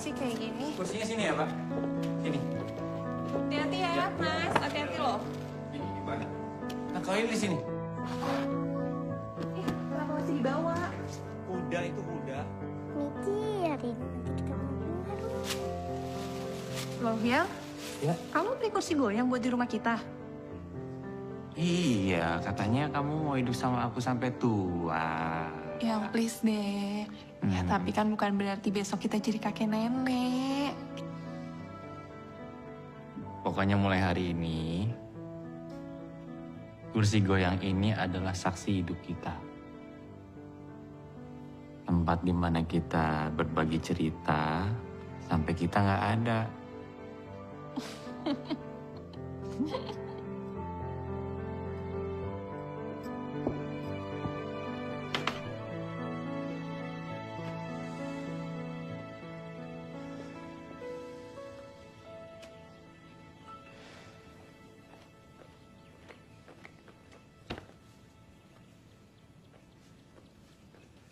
sih kayak gini? Kursinya sini ya, Pak. Sini. Hati-hati ya, Mas. Hati-hati loh. Ini gimana? Nah, kalau ini di sini. Kenapa masih dibawa? Kuda itu kuda. Mikirin, nanti kita ngobrol. Loh, Yang? Ya. Kamu beli kursi goyang buat di rumah kita? Iya, katanya kamu mau hidup sama aku sampai tua. Yang please deh. Ya, tapi kan bukan berarti besok kita jadi kakek nenek. Pokoknya mulai hari ini, kursi goyang ini adalah saksi hidup kita. Tempat di mana kita berbagi cerita sampai kita nggak ada.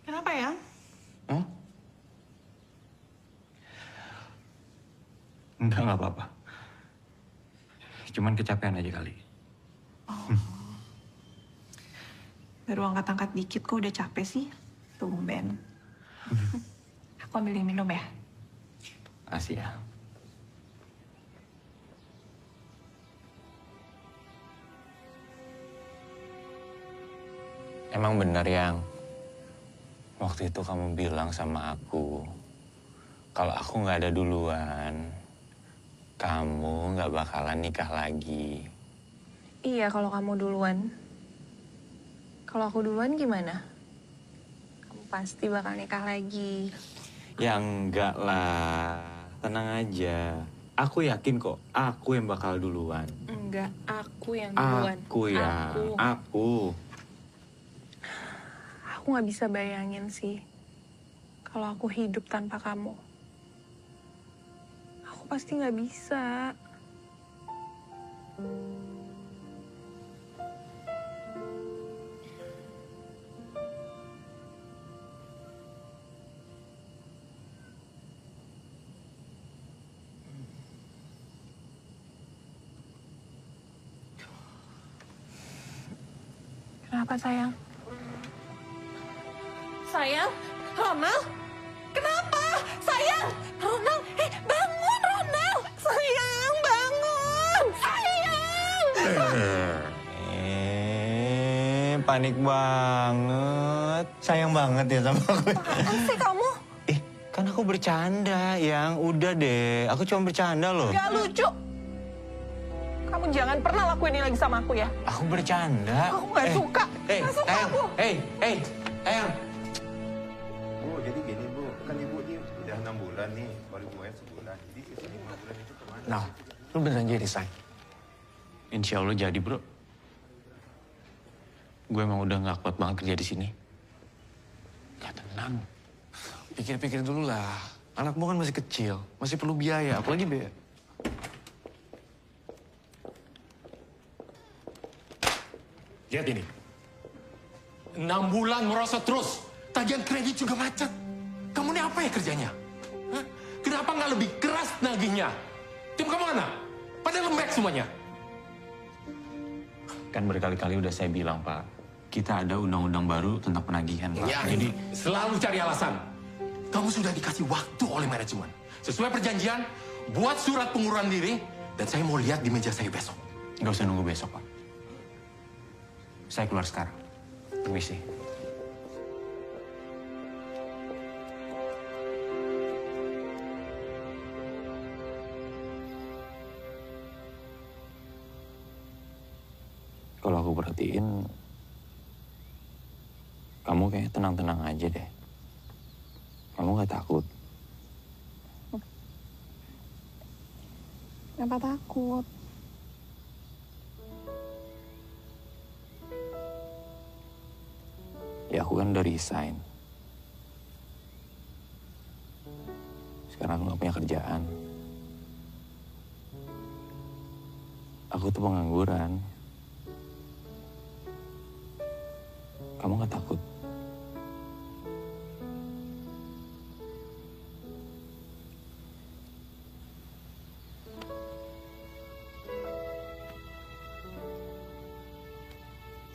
Kenapa ya? Hah? Enggak apa-apa. Cuman kecapean aja kali. Baru angkat-angkat dikit kok udah capek sih. Tumben. Aku ambilin minum ya. Makasih ya. Emang benar yang waktu itu kamu bilang sama aku, kalau aku nggak ada duluan, kamu nggak bakalan nikah lagi. Iya, kalau kamu duluan. Kalau aku duluan gimana? Kamu pasti bakal nikah lagi. Ya enggak lah, tenang aja. Aku yakin kok, aku yang bakal duluan. Enggak, aku yang duluan. Aku ya, aku. Aku nggak bisa bayangin sih kalau aku hidup tanpa kamu. Aku pasti nggak bisa. Kenapa sayang? Sayang, Ronald, kenapa? Sayang, Ronald, bangun Ronald, sayang bangun, sayang. Panik banget. Sayang banget ya sama aku. Apaan sih kamu? Kan aku bercanda, Yang. Udah deh, aku cuma bercanda loh. Gak lucu. Kamu jangan pernah lakuin ini lagi sama aku ya. Aku bercanda. Aku nggak suka. Nggak suka Sayang. aku. Sayang. Bu, jadi gini Bu, kan Ibu ini udah 6 bulan nih, baru mulai sebulan. Jadi sisanya 5 bulan itu kemana? Nah, lu beneran jadi, Say? Insya Allah jadi, bro. Gue emang udah gak kuat banget kerja di sini. Ya tenang. Pikir-pikir dulu lah. Anakmu kan masih kecil, masih perlu biaya, apalagi biaya. Lihat ini. 6 bulan merosot terus. Tagihan kredit juga macet. Kamu ini apa ya kerjanya? Hah? Kenapa nggak lebih keras nagihnya? Tim kamu mana? Pada lembek semuanya. Kan berkali-kali udah saya bilang, Pak. Kita ada undang-undang baru tentang penagihan, Pak. Ya, jadi selalu cari alasan. Kamu sudah dikasih waktu oleh manajemen. Sesuai perjanjian, buat surat pengunduran diri, dan saya mau lihat di meja saya besok. Nggak usah nunggu besok, Pak. Saya keluar sekarang. Permisi. Kalau aku perhatiin, kamu kayaknya tenang-tenang aja deh. Kamu nggak takut? Kenapa takut? Ya aku kan udah resign. Sekarang aku nggak punya kerjaan. Aku tuh pengangguran. Kamu nggak takut?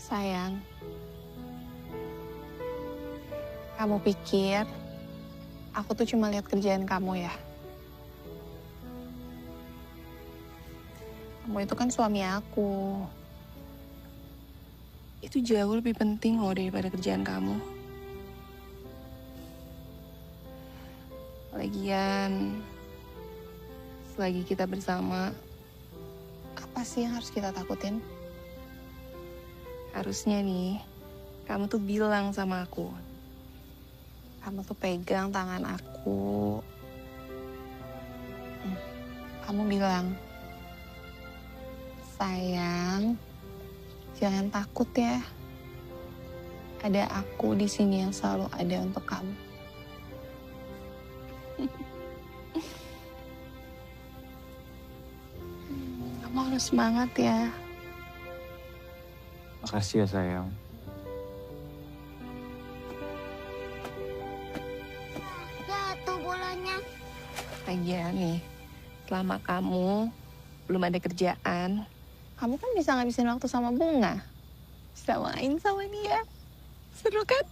Sayang, kamu pikir aku tuh cuma lihat kerjaan kamu ya? Kamu itu kan suami aku. Itu jauh lebih penting loh daripada kerjaan kamu. Lagian, selagi kita bersama, apa sih yang harus kita takutin? Harusnya nih, kamu tuh bilang sama aku. Kamu tuh pegang tangan aku. Kamu bilang, sayang, jangan takut ya. Ada aku di sini yang selalu ada untuk kamu. Kamu harus semangat ya. Makasih ya sayang. Jatuh bolanya. Lagian nih, selama kamu belum ada kerjaan, kamu kan bisa ngabisin waktu sama Bunga. Bisa main sama dia. Seru kan?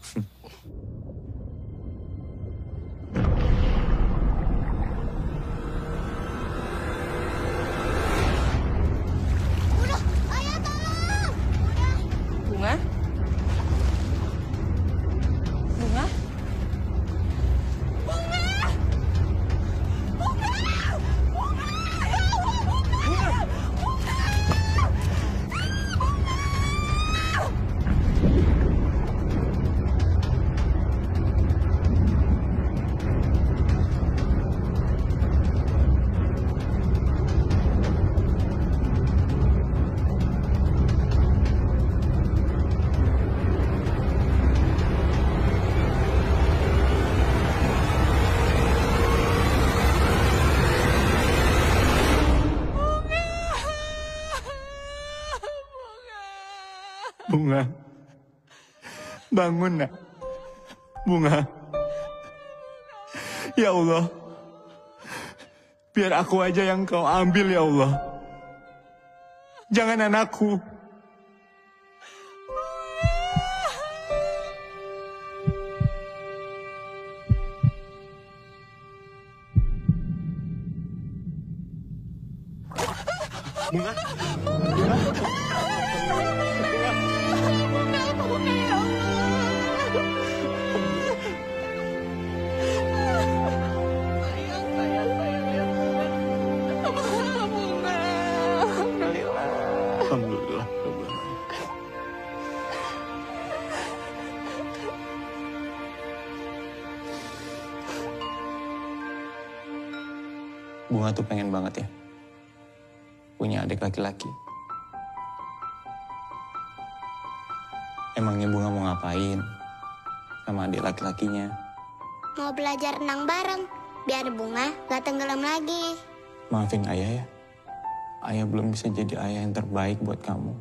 Udah, ayah tolong. Bunga? Bunga? Bunga, bangun nak. Bunga, ya Allah, biar aku aja yang kau ambil ya Allah. Jangan anakku. Bunga, Alhamdulillah. Bunga tuh pengen banget ya punya adik laki-laki. Emangnya Bunga mau ngapain sama adik laki-lakinya? Mau belajar renang bareng, biar Bunga gak tenggelam lagi. Maafin ayah ya. Ayah belum bisa jadi ayah yang terbaik buat kamu.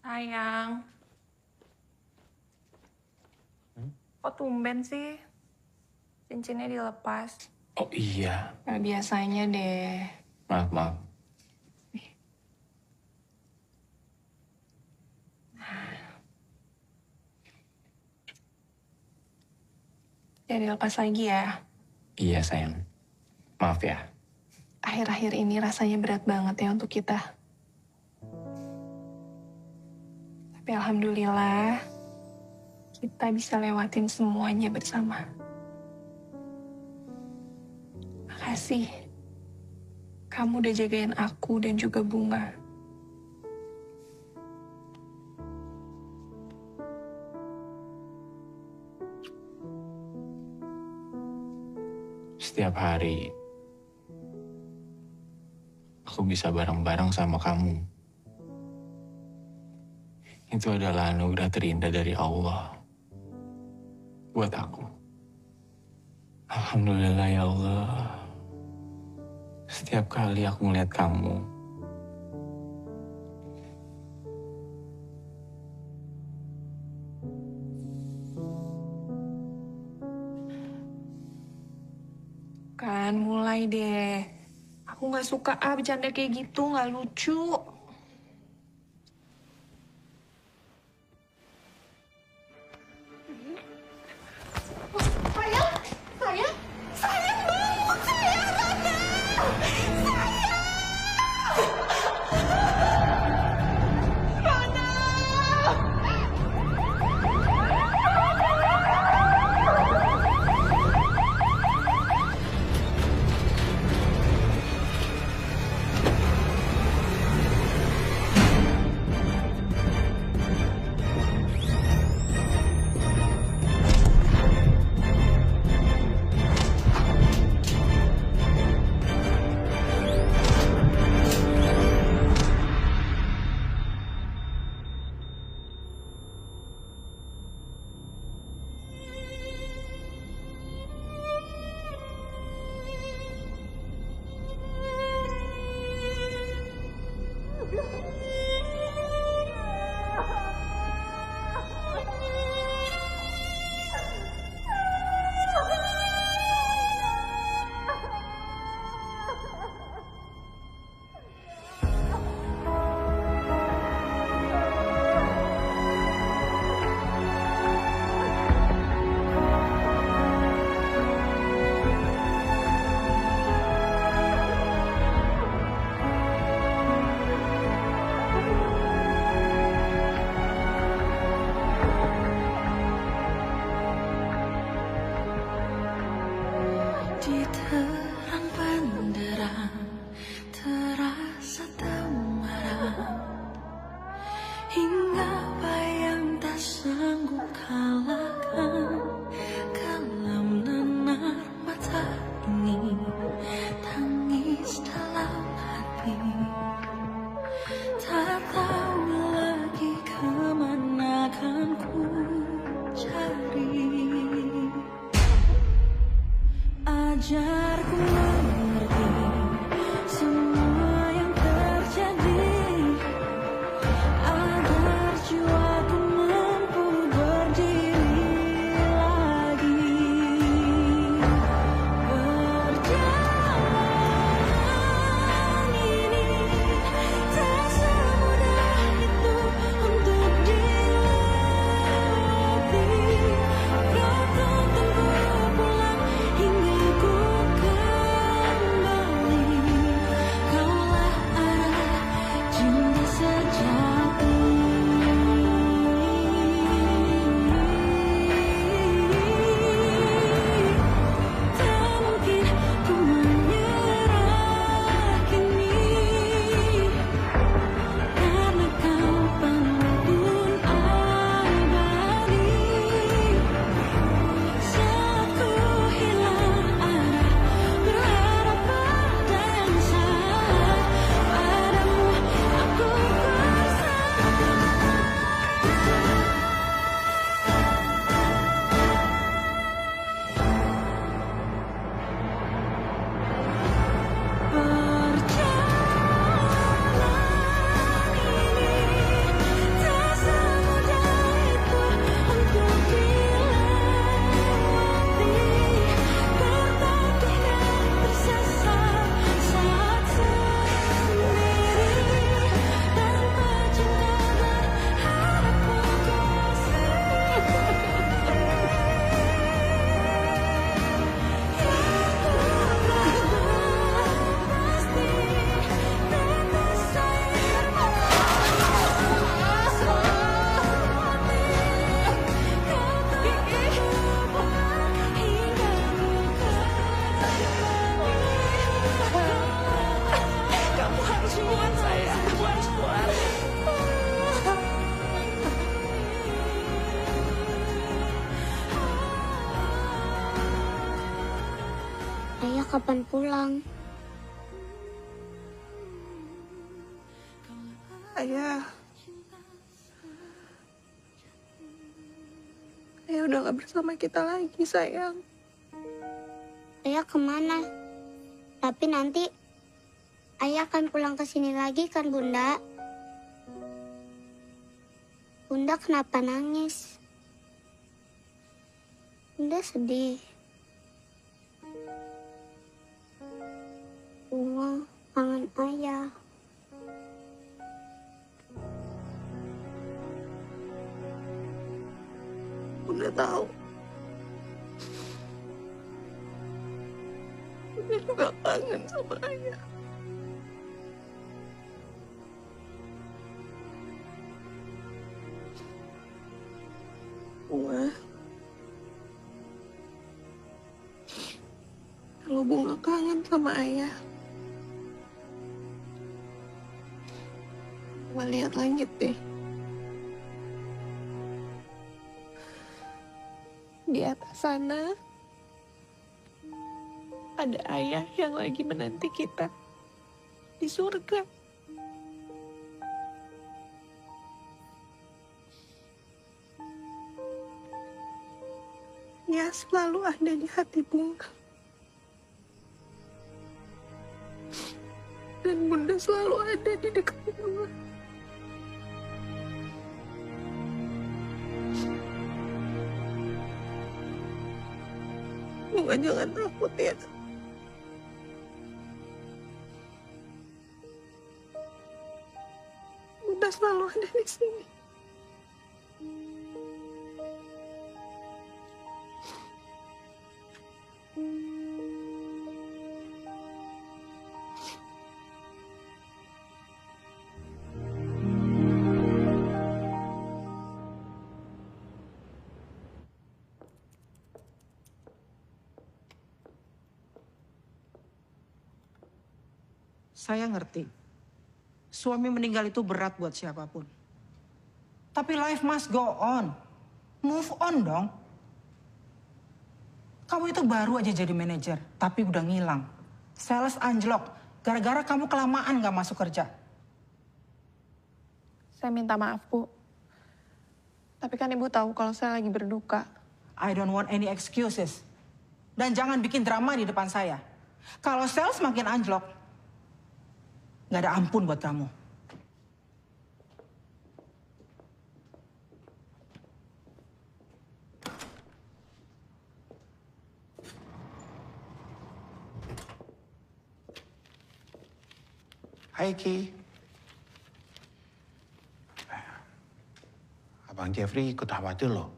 Sayang. Kok tumben sih? Cincinnya dilepas. Oh iya, Gak biasanya deh. maaf. Ya dilepas lagi ya. Iya sayang, maaf ya. Akhir-akhir ini rasanya berat banget ya untuk kita. Tapi alhamdulillah, kita bisa lewatin semuanya bersama. Makasih. Kamu udah jagain aku dan juga Bunga. Setiap hari, aku bisa bareng-bareng sama kamu. itu adalah anugerah terindah dari Allah buat aku. Alhamdulillah ya Allah. Setiap kali aku melihat kamu, Kan mulai deh. Aku nggak suka bercanda kayak gitu, nggak lucu. Di terang benderang terasa temaram, hingga bayang tak sanggup kalahkan. Kelam nanar mata ini, tangis dalam hati, tak tahu lagi kemana akan ku cari. Ajarku mengerti semua yang terjadi, agar jiwaku mampu berdiri lagi. Perjalanan ini tak semudah itu untuk dilewati. Kau tuntunku pulang hingga ku kembali. Kaulah arah cinta sejati. Tak mungkin ku menyerah kini, karena kau penuntun abadi. Saat ku hilang arah, berharap pada yang salah. Padamu aku perjalanan ini tak semudah itu untuk dilewati. Tertatih dan tersesat saat sendiri, tanpa cinta berharap putus. Kamu harus kuat, sayang. Kamu harus kuat. Ayah kapan pulang? Ayah Ayah udah gak bersama kita lagi, sayang. Ayah kemana? Tapi nanti ayah akan pulang ke sini lagi kan, Bunda? Bunda kenapa nangis? Bunda sedih. Bunga kangen ayah. Bunda tahu. Bunda juga kangen sama ayah. Bunga. Kalau Bunga kangen sama ayah, Bunga lihat langit deh. Di atas sana ada ayah yang lagi menanti kita di surga. Dia selalu ada di hati Bunga. Dan Bunda selalu ada di dekat Bunga. Bunga jangan takut ya. Bunda selalu ada di sini. Saya ngerti. Suami meninggal itu berat buat siapapun. Tapi life must go on. Move on dong. Kamu itu baru aja jadi manajer, tapi udah ngilang. Sales anjlok, gara-gara kamu kelamaan gak masuk kerja. Saya minta maaf, Bu. Tapi kan Ibu tahu kalau saya lagi berduka. I don't want any excuses. Dan jangan bikin drama di depan saya. Kalau sales makin anjlok, gak ada ampun buat kamu. Hai Ki. Abang Jeffrey ikut khawatir loh.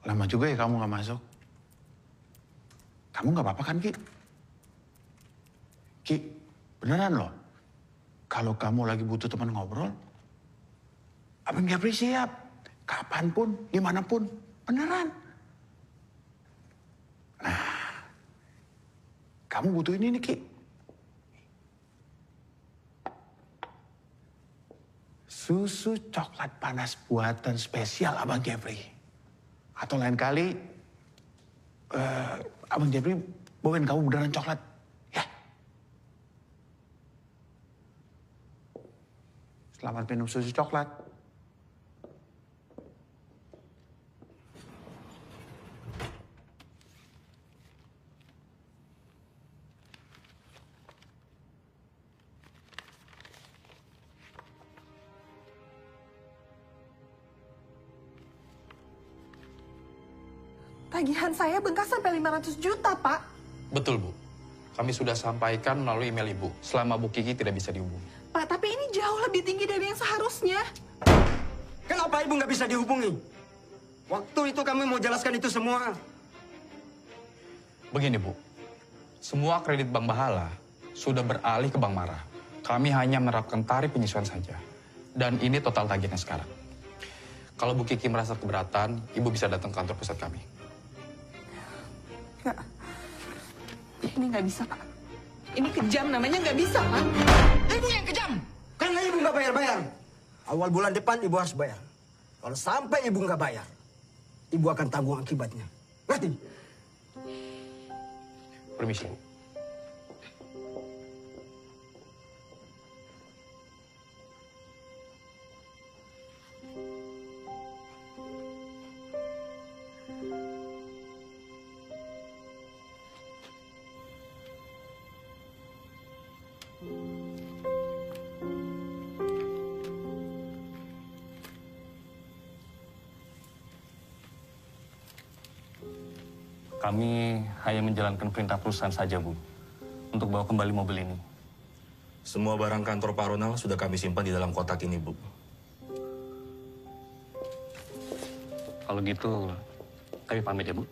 Lama juga ya kamu gak masuk. Kamu gak apa-apa kan Ki? Ki, beneran loh. Kalau kamu lagi butuh teman ngobrol, Abang Jeffrey siap. Kapanpun, dimanapun. Beneran. Nah, kamu butuh ini nih Ki. Susu coklat panas buatan spesial Abang Jeffrey. Atau lain kali, Abang Jeffrey bawain kamu beneran coklat. Ya. Selamat minum susu coklat. Tagihan saya bengkak sampai 500 juta, Pak. Betul, Bu. Kami sudah sampaikan melalui email Ibu selama Bu Kiki tidak bisa dihubungi. Pak, tapi ini jauh lebih tinggi dari yang seharusnya. Kenapa Ibu nggak bisa dihubungi? Waktu itu kami mau jelaskan itu semua. Begini, Bu. Semua kredit Bank Bahala sudah beralih ke Bank Mara. Kami hanya menerapkan tarif penyesuaian saja. Dan ini total tagihannya sekarang. Kalau Bu Kiki merasa keberatan, Ibu bisa datang ke kantor pusat kami. Enggak. Ini nggak bisa, Pak. Ini kejam namanya, nggak bisa, Pak. Ibu yang kejam! Karena Ibu nggak bayar-bayar. Awal bulan depan Ibu harus bayar. Kalau sampai Ibu nggak bayar, Ibu akan tanggung akibatnya. Ngerti? Permisi, Bu. Kami hanya menjalankan perintah perusahaan saja, Bu, untuk bawa kembali mobil ini. Semua barang kantor Pak Ronald sudah kami simpan di dalam kotak ini, Bu. Kalau gitu, kami pamit ya, Bu.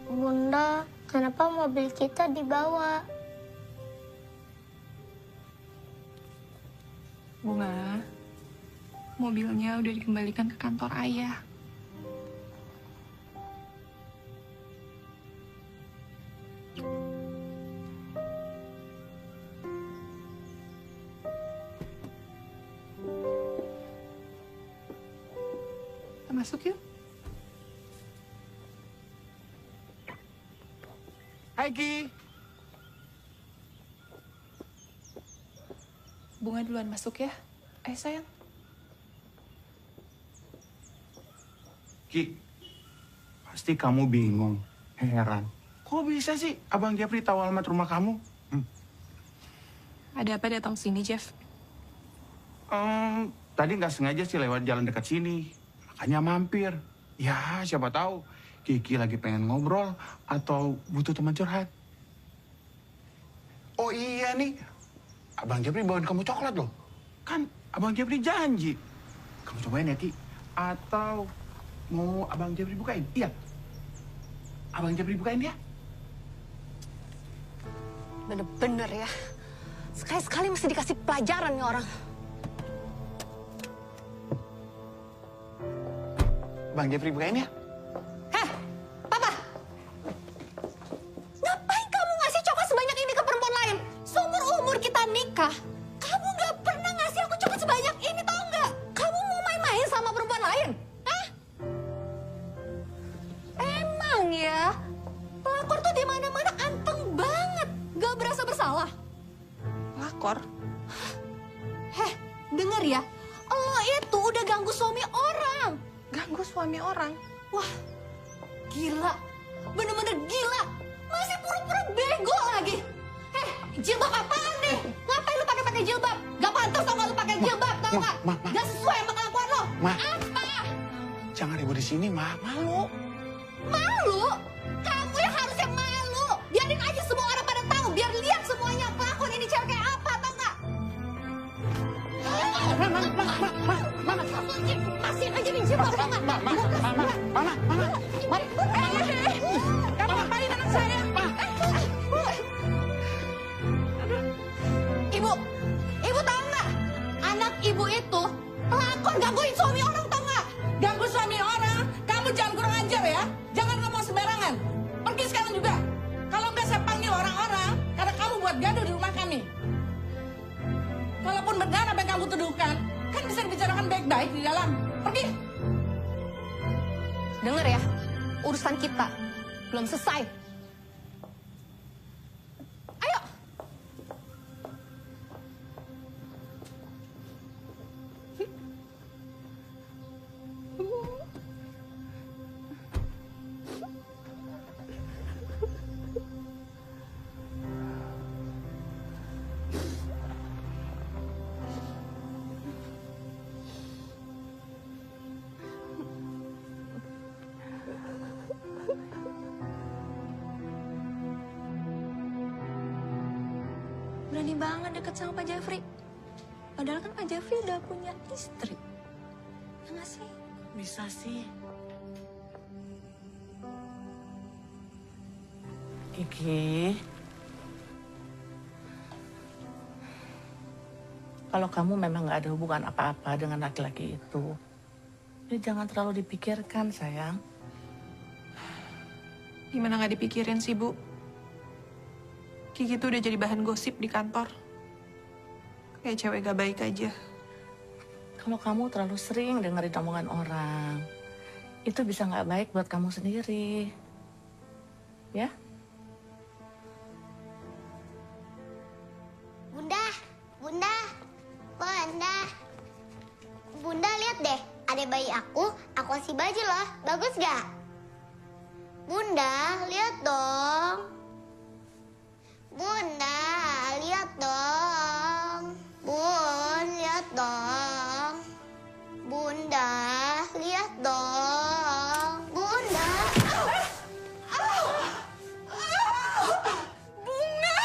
Bunda, kenapa mobil kita dibawa? Bunga, mobilnya udah dikembalikan ke kantor ayah. Kita masuk yuk. Hai Ki. Bunga duluan masuk ya. Sayang. Ki, pasti kamu bingung, heran. Kok bisa sih Abang Jeffrey tahu alamat rumah kamu? Ada apa datang sini, Jeff? Tadi nggak sengaja sih lewat jalan dekat sini. Makanya mampir. Ya, siapa tahu Kiki lagi pengen ngobrol atau butuh teman curhat. Oh iya nih, Abang Jeffrey bawain kamu coklat loh. Kan Abang Jeffrey janji. Kamu cobain ya, Ki. Atau mau Abang Jeffrey bukain? Iya. Abang Jeffrey bukain ya. Bener-bener ya. Sekali-sekali mesti dikasih pelajaran nih orang. Bang Jeffrey bukain ya. Heh, Papa. Ngapain kamu ngasih coklat sebanyak ini ke perempuan lain? Seumur-umur kita nikah, kamu nggak pernah ngasih aku coklat sebanyak ini, tau nggak? Kamu mau main-main sama perempuan lain? Hah? Emang ya, pelakor tuh di mana-mana anteng banget. Gak berasa bersalah. Pelakor? Heh, denger ya. Lo itu udah ganggu suami orang. Ganggu suami orang? Wah, gila. Bener-bener gila. Masih pura-pura bego lagi. Jilbab apaan nih? Ngapain lu pakai jilbab? Gak pantas tau gak lu pakai jilbab, tau gak? Gak sesuai sama kelakuan lo. Apa? Jangan ribut di sini, Ma. Malu. Malu? Kamu yang harusnya malu. Biarin aja semua orang pada tahu. Biar lihat semuanya kelakuan ini cewek kayak apa, tau gak? Masih aja nih jilbab, tau gak? Mama. Kamu ngapain anak saya? Ibu tahu nggak? Anak ibu itu pelakor gangguin suami orang, tahu nggak? Ganggu suami orang, kamu jangan kurang ajar ya. Jangan ngomong sembarangan. Pergi sekarang juga. Kalau nggak saya panggil orang-orang, karena kamu buat gaduh di rumah kami. Kalaupun benar apa yang kamu tuduhkan, kan bisa dibicarakan baik-baik di dalam. Pergi. Dengar ya, urusan kita belum selesai. Ayo. Berani banget deket sama Pak Jeffrey. Padahal kan Pak Jeffrey udah punya istri. Ya nggak sih? Bisa sih. Kiki. Kalau kamu memang nggak ada hubungan apa-apa dengan laki-laki itu, ya jangan terlalu dipikirkan, sayang. Gimana nggak dipikirin sih, Bu? Kiki tuh udah jadi bahan gosip di kantor. Kayak cewek gak baik aja. Kalau kamu terlalu sering dengerin omongan orang, itu bisa nggak baik buat kamu sendiri. Ya? Bunda lihat deh, ada bayi aku kasih baju loh. Bagus gak? Bunda, lihat dong. Bunda, lihat dong. Bun, lihat dong. Bunda, lihat dong. Bunda. Bunga!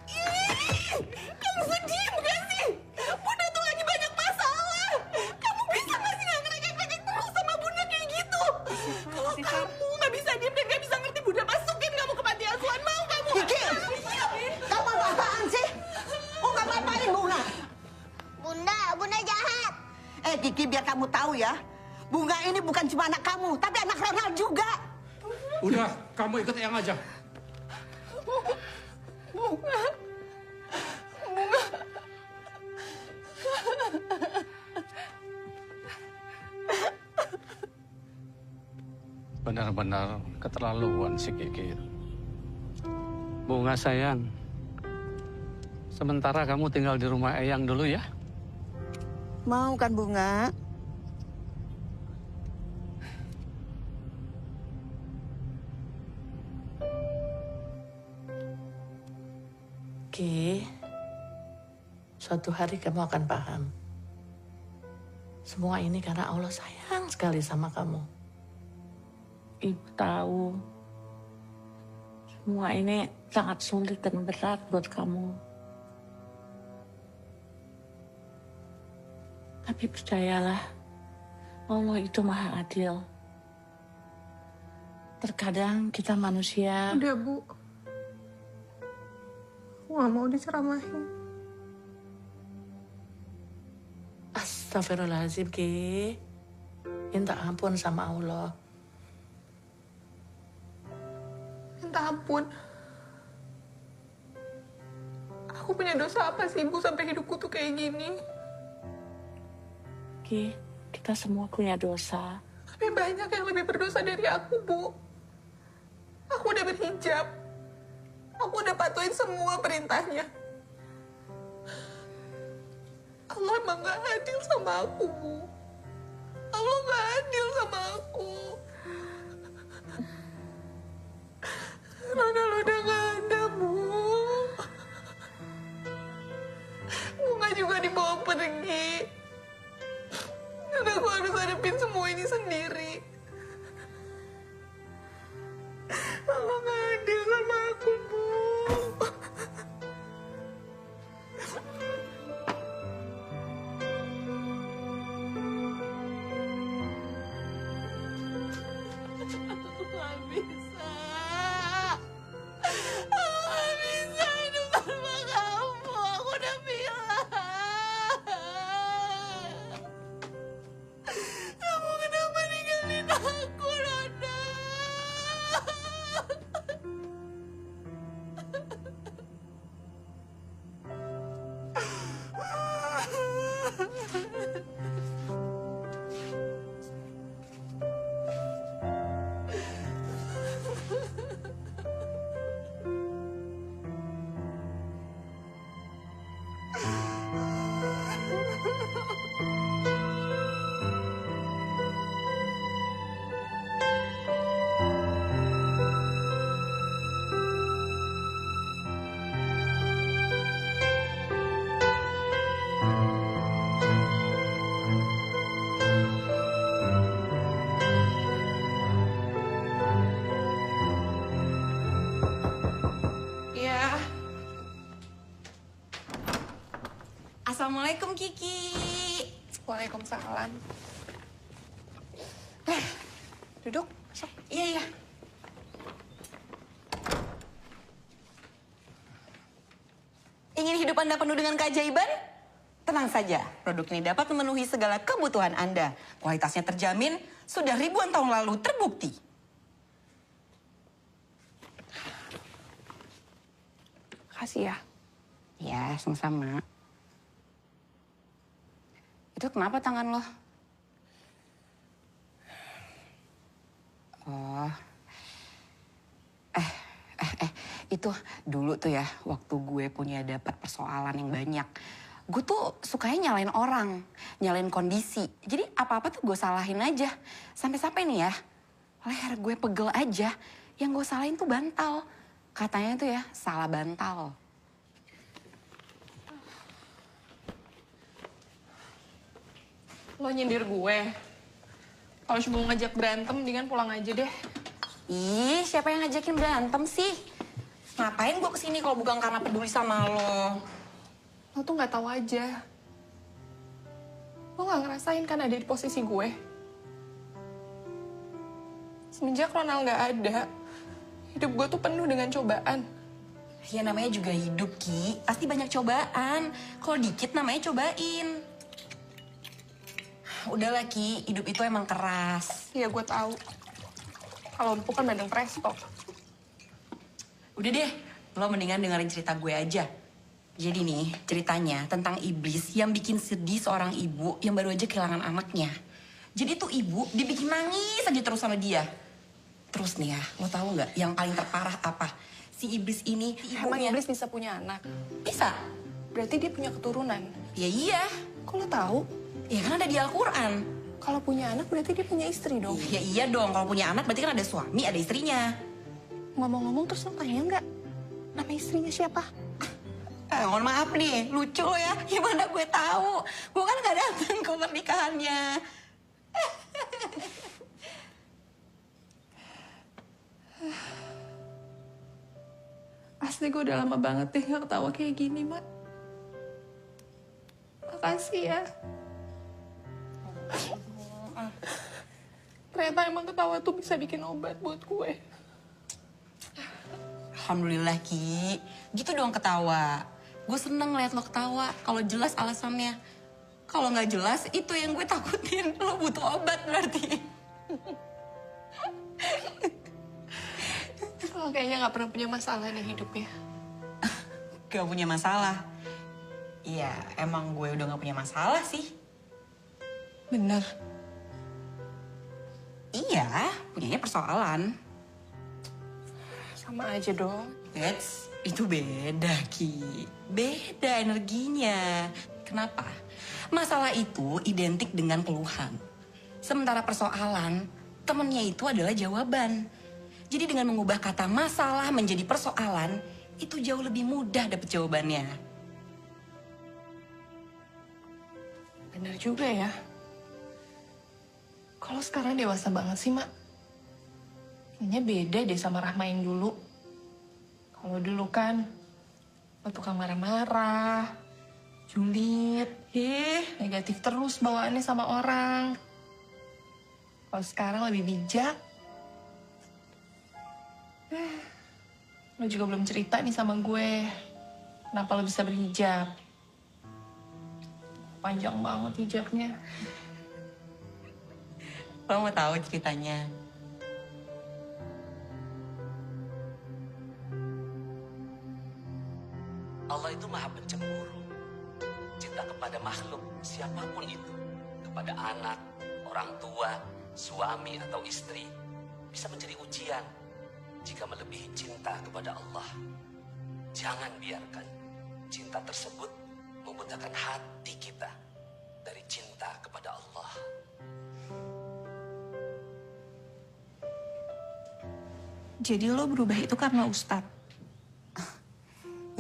Ih, kamu sedih gak sih? Bunda tuh lagi banyak masalah. Kamu bisa gak sih gak ngerekek-rekek terus sama Bunda kayak gitu? Kalau kamu gak bisa diem dan gak bisa ngerti, Bunda masukin kamu ke panti asuhan. Mau kamu? Kiki! Kamu apa-apaan sih? Oh, gak apa-apain Bunga. Bunda jahat. Kiki, biar kamu tahu ya. Bunga ini bukan cuma anak kamu, tapi anak Ronald juga. Udah, kamu ikut Eyang aja. Bunga. Benar-benar keterlaluan si Kiki. Bunga sayang, sementara kamu tinggal di rumah Eyang dulu ya. Mau kan Bunga? Ki, suatu hari kamu akan paham. Semua ini karena Allah sayang sekali sama kamu. Ibu tahu, semua ini sangat sulit dan berat buat kamu. Tapi percayalah, Allah itu maha adil. Terkadang kita manusia... Udah, Bu. Aku gak mau diceramahin. Astagfirullahaladzim, Ki. Minta ampun sama Allah. Minta ampun. Aku punya dosa apa sih, Bu, sampai hidupku tuh kayak gini? Ki, kita semua punya dosa. Tapi banyak yang lebih berdosa dari aku, Bu. Aku udah berhijab. Aku udah patuhin semua perintahnya. Allah emang gak adil sama aku, Bu. Allah gak adil sama aku. Ronald udah gak ada, Bu. Bunga juga dibawa pergi. Dan aku harus hadapin semua ini sendiri. Allah gak adil sama aku, Bu. Aku gak bisa. Aku gak bisa hidup tanpa kamu. Aku udah bilang. Kamu kenapa ninggalin aku, Ronald? Ya. Assalamualaikum Kiki. Waalaikumsalam. Duduk, masuk. Iya. Ingin hidup Anda penuh dengan keajaiban? Tenang saja, produk ini dapat memenuhi segala kebutuhan Anda. Kualitasnya terjamin, sudah ribuan tahun lalu terbukti. Makasih ya. Ya, sama-sama. Itu kenapa tangan lo? Oh. Itu dulu tuh ya, waktu gue punya dapat persoalan yang banyak. Gue tuh sukanya nyalain orang, nyalain kondisi. Jadi apa-apa tuh gue salahin aja. Sampai-sampai nih ya, leher gue pegel aja. Yang gue salahin tuh bantal. Katanya tuh ya salah bantal. Lo nyindir gue. Kalau cuma mau ngajak berantem, mendingan pulang aja deh. Ih, siapa yang ngajakin berantem sih? Ngapain gue kesini kalau bukan karena peduli sama lo? Lo tuh nggak tahu aja. Lo nggak ngerasain kan ada di posisi gue. Semenjak Ronald nggak ada, hidup gue tuh penuh dengan cobaan. Ya namanya juga hidup, Ki. Pasti banyak cobaan. Kalau dikit namanya cobain. Udahlah, Ki. Hidup itu emang keras. Iya, gue tahu. Kalau empuk kan bandeng presto. Udah deh, lo mendingan dengerin cerita gue aja. Jadi nih, ceritanya tentang iblis yang bikin sedih seorang ibu yang baru aja kehilangan anaknya. Jadi tuh ibu dibikin nangis aja terus sama dia. Terus nih ya, lo tahu nggak yang paling terparah apa? Si iblis ini, Emang iblis bisa punya anak? Bisa. Berarti dia punya keturunan? Ya iya. Kok lo tahu? Ya kan ada di Al-Quran. Kalau punya anak berarti dia punya istri dong? Ya iya dong, kalau punya anak berarti kan ada suami, ada istrinya. Ngomong-ngomong terus lo tanya nggak? Nama istrinya siapa? Mohon maaf nih, lucu lo ya. Gimana gue tahu? Gue kan gak datang ke pernikahannya. Asli gue udah lama banget deh gak ketawa kayak gini, Mak. Makasih ya. Ternyata emang ketawa tuh bisa bikin obat buat gue. Alhamdulillah, Ki. Gitu dong ketawa. Gue seneng liat lo ketawa kalau jelas alasannya. Kalau nggak jelas, itu yang gue takutin. Lo butuh obat berarti. Lo kayaknya gak pernah punya masalah nih hidupnya. Gak punya masalah. Iya, emang gue udah gak punya masalah sih. Bener? Iya, punyanya persoalan. Sama aja dong. Itu beda, Ki. Beda energinya. Kenapa? Masalah itu identik dengan keluhan. Sementara persoalan, temennya itu adalah jawaban. Jadi dengan mengubah kata masalah menjadi persoalan, itu jauh lebih mudah dapet jawabannya. Bener juga ya. Kalau sekarang dewasa banget sih, Mak. Kayaknya beda deh sama Rahma yang dulu. Kalau dulu kan, lo tukang marah-marah, julid, negatif terus bawaannya sama orang. Kalau sekarang lebih bijak. Lo juga belum cerita nih sama gue. Kenapa lo bisa berhijab? Panjang banget hijabnya. Lo mau tahu ceritanya? Allah itu maha pencemburu. Cinta kepada makhluk, siapapun itu. Kepada anak, orang tua, suami atau istri. Bisa menjadi ujian jika melebihi cinta kepada Allah. Jangan biarkan cinta tersebut membutakan hati kita dari cinta kepada Allah. Jadi lo berubah itu karena Ustadz?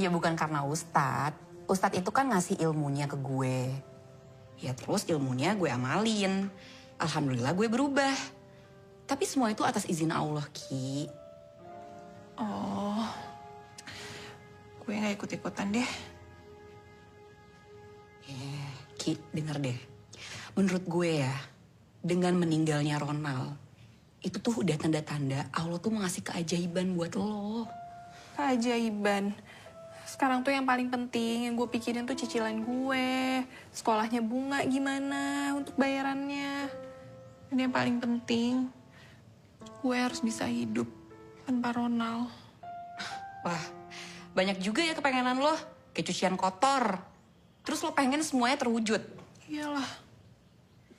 Ya bukan karena Ustadz. Ustadz itu kan ngasih ilmunya ke gue. Ya terus ilmunya gue amalin. Alhamdulillah gue berubah. Tapi semua itu atas izin Allah, Ki. Oh, gue gak ikut-ikutan deh. Ki, denger deh. Menurut gue ya, dengan meninggalnya Ronald, itu tuh udah tanda-tanda Allah tuh mau ngasih keajaiban buat lo. Keajaiban? Sekarang tuh yang paling penting, yang gue pikirin tuh cicilan gue. Sekolahnya Bunga gimana untuk bayarannya. Dan yang paling penting, gue harus bisa hidup tanpa Ronald. Wah, banyak juga ya kepengenan lo. Kayak cucian kotor. Terus lo pengen semuanya terwujud. Iyalah.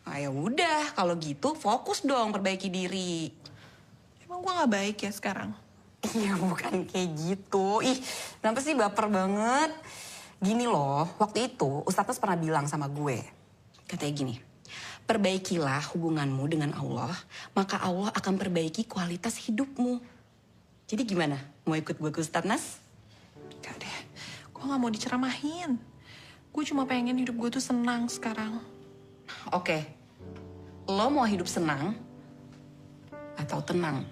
Nah, ya udah, kalau gitu fokus dong perbaiki diri. Emang gue gak baik ya sekarang? Iya, bukan kayak gitu. Ih, kenapa sih baper banget? Gini loh, waktu itu Ustadz pernah bilang sama gue. Katanya gini, perbaikilah hubunganmu dengan Allah, maka Allah akan perbaiki kualitas hidupmu. Jadi gimana? Mau ikut gue ke Ustadz Nas? Gak deh, gue gak mau diceramahin. Gue cuma pengen hidup gue tuh senang sekarang. Oke, lo mau hidup senang atau tenang?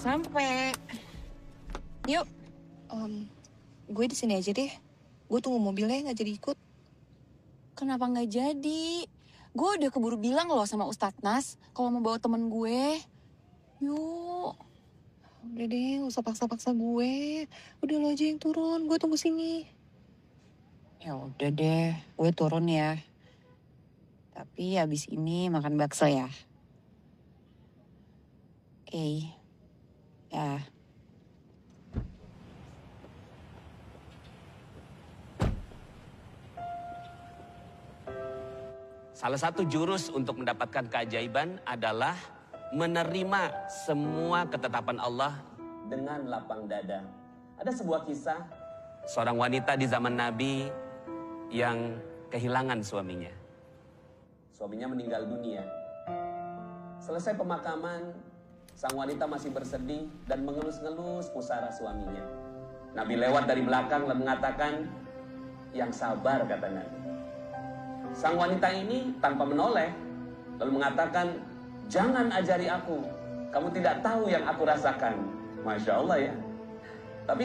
Sampai. Yuk. Gue di sini aja deh. Gue tunggu mobilnya nggak jadi ikut. Kenapa nggak jadi? Gue udah keburu bilang loh sama Ustadz Nas kalau mau bawa temen gue. Yuk. Udah deh, nggak usah paksa-paksa gue. Udah lo aja yang turun, gue tunggu sini. Ya udah deh, gue turun ya. Tapi abis ini makan bakso ya. Oke. Ya. Salah satu jurus untuk mendapatkan keajaiban adalah menerima semua ketetapan Allah dengan lapang dada. Ada sebuah kisah seorang wanita di zaman Nabi yang kehilangan suaminya. Suaminya meninggal dunia. Selesai pemakaman, sang wanita masih bersedih dan mengelus-ngelus pusara suaminya. Nabi lewat dari belakang dan mengatakan, "Yang sabar," kata Nabi. Sang wanita ini tanpa menoleh lalu mengatakan, "Jangan ajari aku, kamu tidak tahu yang aku rasakan." Masya Allah ya. Tapi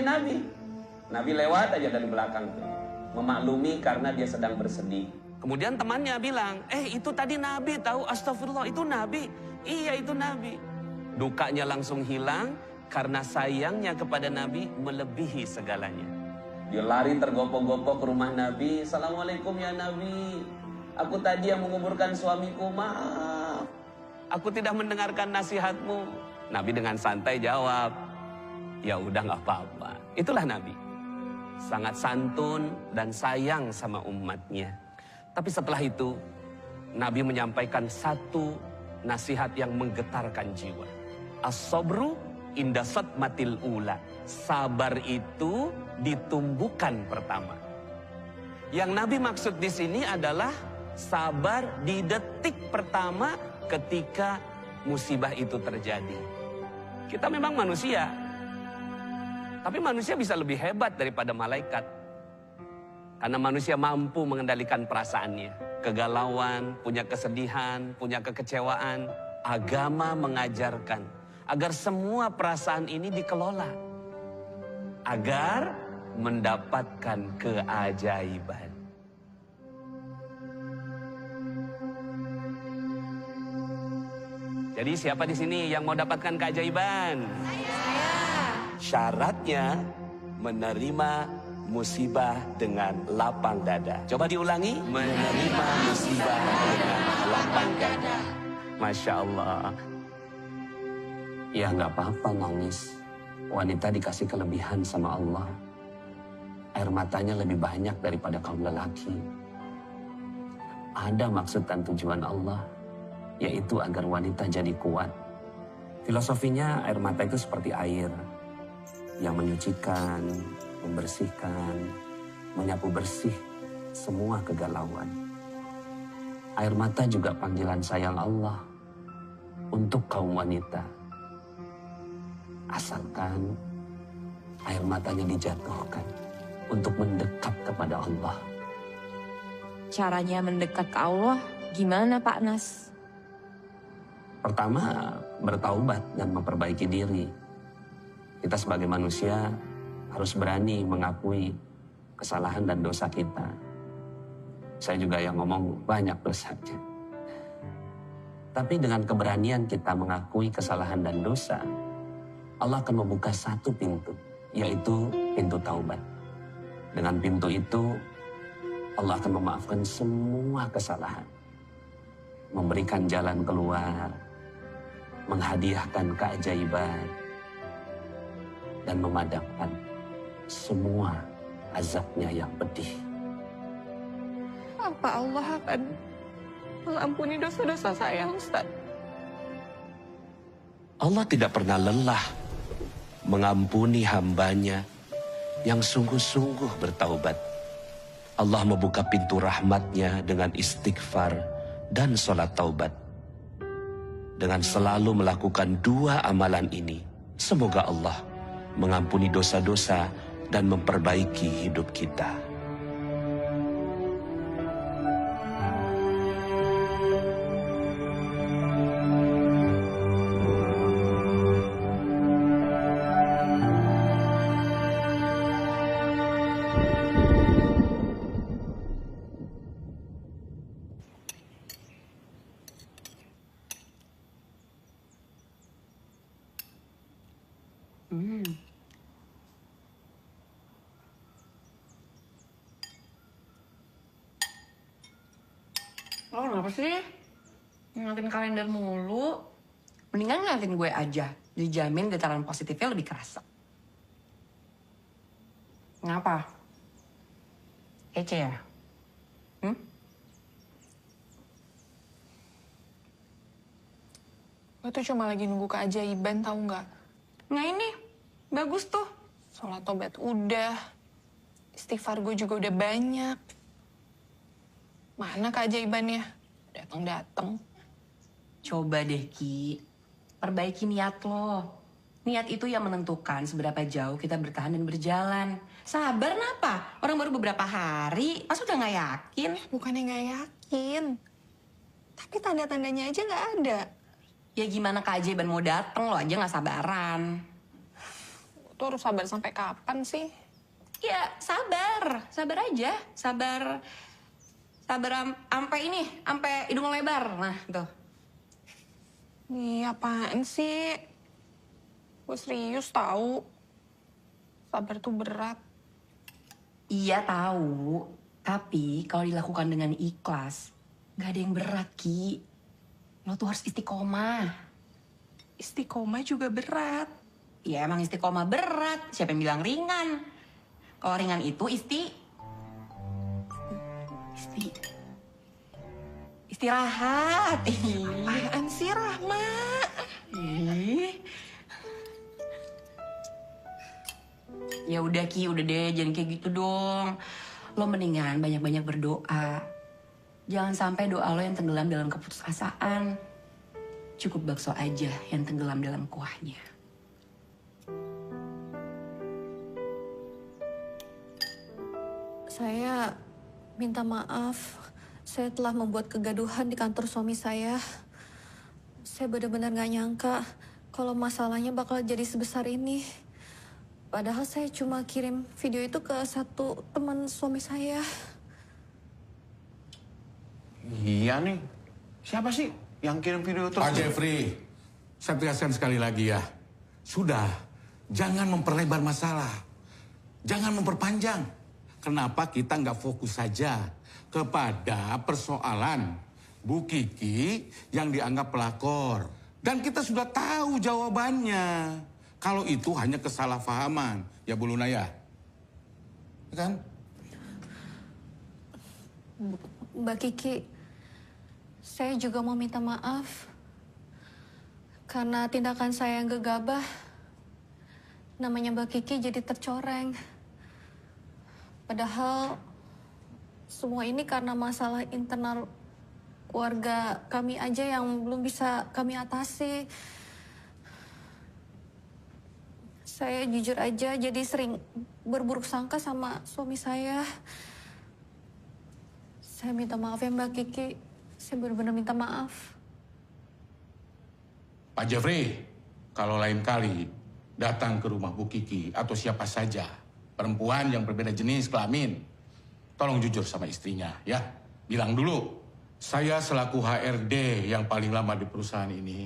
Nabi lewat aja dari belakang tuh, memaklumi karena dia sedang bersedih. Kemudian temannya bilang, itu tadi Nabi tahu, astagfirullah, itu Nabi. Iya, itu Nabi. Dukanya langsung hilang karena sayangnya kepada Nabi melebihi segalanya. Dia lari tergopoh-gopoh ke rumah Nabi. "Assalamualaikum ya Nabi. Aku tadi yang menguburkan suamiku, maaf. Aku tidak mendengarkan nasihatmu." Nabi dengan santai jawab, "Ya udah gak apa-apa." Itulah Nabi. Sangat santun dan sayang sama umatnya. Tapi setelah itu, Nabi menyampaikan satu nasihat yang menggetarkan jiwa. As-sabru inda satmatil ula. Sabar itu ditumbuhkan pertama. Yang Nabi maksud di sini adalah sabar di detik pertama ketika musibah itu terjadi. Kita memang manusia, tapi manusia bisa lebih hebat daripada malaikat. Karena manusia mampu mengendalikan perasaannya. Kegalauan, punya kesedihan, punya kekecewaan. Agama mengajarkan agar semua perasaan ini dikelola. Agar mendapatkan keajaiban. Jadi siapa di sini yang mau dapatkan keajaiban? Saya. Syaratnya menerima musibah dengan lapang dada. Coba diulangi. Menerima musibah dengan lapang dada. Masya Allah. Ya nggak apa-apa nangis. Wanita dikasih kelebihan sama Allah. Air matanya lebih banyak daripada kaum lelaki. Ada maksud dan tujuan Allah, yaitu agar wanita jadi kuat. Filosofinya air mata itu seperti air yang menyucikan, membersihkan, menyapu bersih semua kegalauan. Air mata juga panggilan sayang Allah untuk kaum wanita. Asalkan air matanya dijatuhkan untuk mendekat kepada Allah. Caranya mendekat ke Allah gimana Pak Nas? Pertama, bertaubat dan memperbaiki diri. Kita sebagai manusia harus berani mengakui kesalahan dan dosa kita. Saya juga yang ngomong banyak dosanya. Tapi dengan keberanian kita mengakui kesalahan dan dosa, Allah akan membuka satu pintu, yaitu pintu taubat. Dengan pintu itu, Allah akan memaafkan semua kesalahan. Memberikan jalan keluar, menghadiahkan keajaiban, dan memadamkan semua azabnya yang pedih. Apa Allah akan mengampuni dosa-dosa saya, Ustaz. Allah tidak pernah lelah mengampuni hambanya yang sungguh-sungguh bertaubat. Allah membuka pintu rahmatnya dengan istighfar dan sholat taubat. Dengan selalu melakukan dua amalan ini, semoga Allah mengampuni dosa-dosa dan memperbaiki hidup kita. Lo kenapa sih? Ngeliatin kalender mulu. Mendingan ngeliatin gue aja. Dijamin getaran positifnya lebih kerasa. Ngapa? Kece ya? Gue tuh cuma lagi nunggu keajaiban, tahu nggak? Nah ini, bagus tuh. Sholat tobat udah. Istighfar gue juga udah banyak. Mana keajaibannya? Datang-datang. Coba deh, Ki. Perbaiki niat lo. Niat itu yang menentukan seberapa jauh kita bertahan dan berjalan. Sabar napa? Orang baru beberapa hari, masa udah nggak yakin? Bukannya nggak yakin. Tapi tanda-tandanya aja nggak ada. Ya gimana keajaiban mau dateng, lo aja nggak sabaran. Tuh harus sabar sampai kapan sih? Ya sabar, sabar aja. Sabar sampai ini, sampai hidung lebar. Nah, tuh. Ih, apaan sih? Gue serius tahu. Sabar tuh berat. Iya tahu, tapi kalau dilakukan dengan ikhlas, gak ada yang berat, Ki. Lo tuh harus istiqomah. Istiqomah juga berat. Ya emang istiqomah berat, siapa yang bilang ringan? Kalau ringan itu istirahat. Apaan sih, Rahma? Ya udah Ki, udah deh, jangan kayak gitu dong. Lo mendingan banyak-banyak berdoa. Jangan sampai doa lo yang tenggelam dalam keputusasaan. Cukup bakso aja yang tenggelam dalam kuahnya. Saya minta maaf. Saya telah membuat kegaduhan di kantor suami saya. Saya benar-benar gak nyangka kalau masalahnya bakal jadi sebesar ini. Padahal saya cuma kirim video itu ke satu teman suami saya. Iya nih. Siapa sih yang kirim video itu? Pak Jeffrey, saya tegaskan sekali lagi ya. Sudah, jangan memperlebar masalah. Jangan memperpanjang. Kenapa kita nggak fokus saja kepada persoalan Bu Kiki yang dianggap pelakor. Dan kita sudah tahu jawabannya. Kalau itu hanya kesalahpahaman. Ya Bu Luna ya? Kan? Mbak Kiki, saya juga mau minta maaf. Karena tindakan saya yang gegabah, namanya Mbak Kiki jadi tercoreng. Padahal semua ini karena masalah internal keluarga kami aja yang belum bisa kami atasi. Saya jujur aja jadi sering berburuk sangka sama suami saya. Saya minta maaf ya Mbak Kiki. Saya benar-benar minta maaf. Pak Jeffrey, kalau lain kali datang ke rumah Bu Kiki atau siapa saja perempuan yang berbeda jenis kelamin, tolong jujur sama istrinya ya. Bilang dulu, saya selaku HRD yang paling lama di perusahaan ini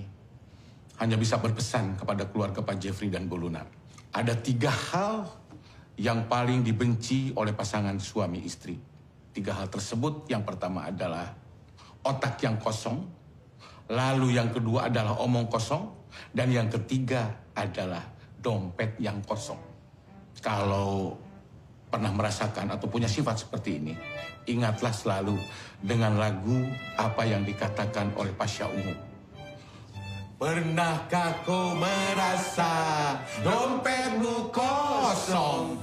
hanya bisa berpesan kepada keluarga Pak Jeffrey dan Bu Luna. Ada 3 hal yang paling dibenci oleh pasangan suami istri. 3 hal tersebut, yang pertama adalah otak yang kosong, lalu yang kedua adalah omong kosong, dan yang ketiga adalah dompet yang kosong. Kalau pernah merasakan atau punya sifat seperti ini, ingatlah selalu dengan lagu apa yang dikatakan oleh Pasha Ungu. Pernahkah kau merasa dompetmu kosong?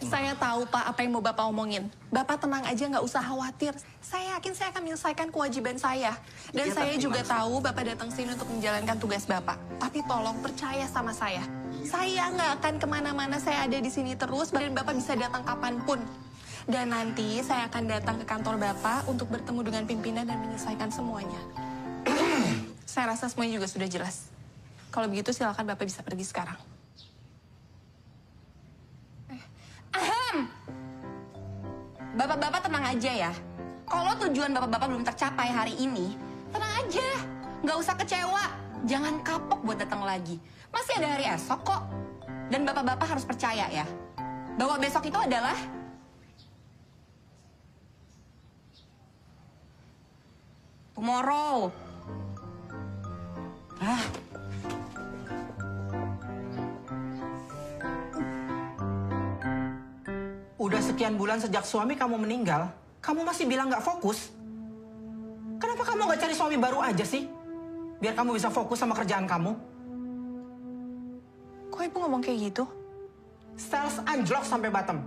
Saya tahu Pak apa yang mau Bapak omongin. Bapak tenang aja, nggak usah khawatir. Saya yakin saya akan menyelesaikan kewajiban saya. Dan Iya, saya tapi juga tahu Bapak datang sini untuk menjalankan tugas Bapak. Tapi tolong percaya sama saya. Saya nggak akan kemana-mana, saya ada di sini terus. Dan Bapak bisa datang kapanpun. Dan nanti saya akan datang ke kantor Bapak untuk bertemu dengan pimpinan dan menyelesaikan semuanya. Saya rasa semuanya juga sudah jelas. Kalau begitu silakan Bapak bisa pergi sekarang. Ahem. Bapak-bapak tenang aja ya. Kalau tujuan bapak-bapak belum tercapai hari ini, tenang aja. Nggak usah kecewa. Jangan kapok buat datang lagi. Masih ada hari esok kok. Dan bapak-bapak harus percaya ya, bahwa besok itu adalah tomorrow. Udah sekian bulan sejak suami kamu meninggal, kamu masih bilang nggak fokus? Kenapa kamu nggak cari suami baru aja sih? Biar kamu bisa fokus sama kerjaan kamu. Kok Ibu ngomong kayak gitu? Sales anjlok sampai bottom.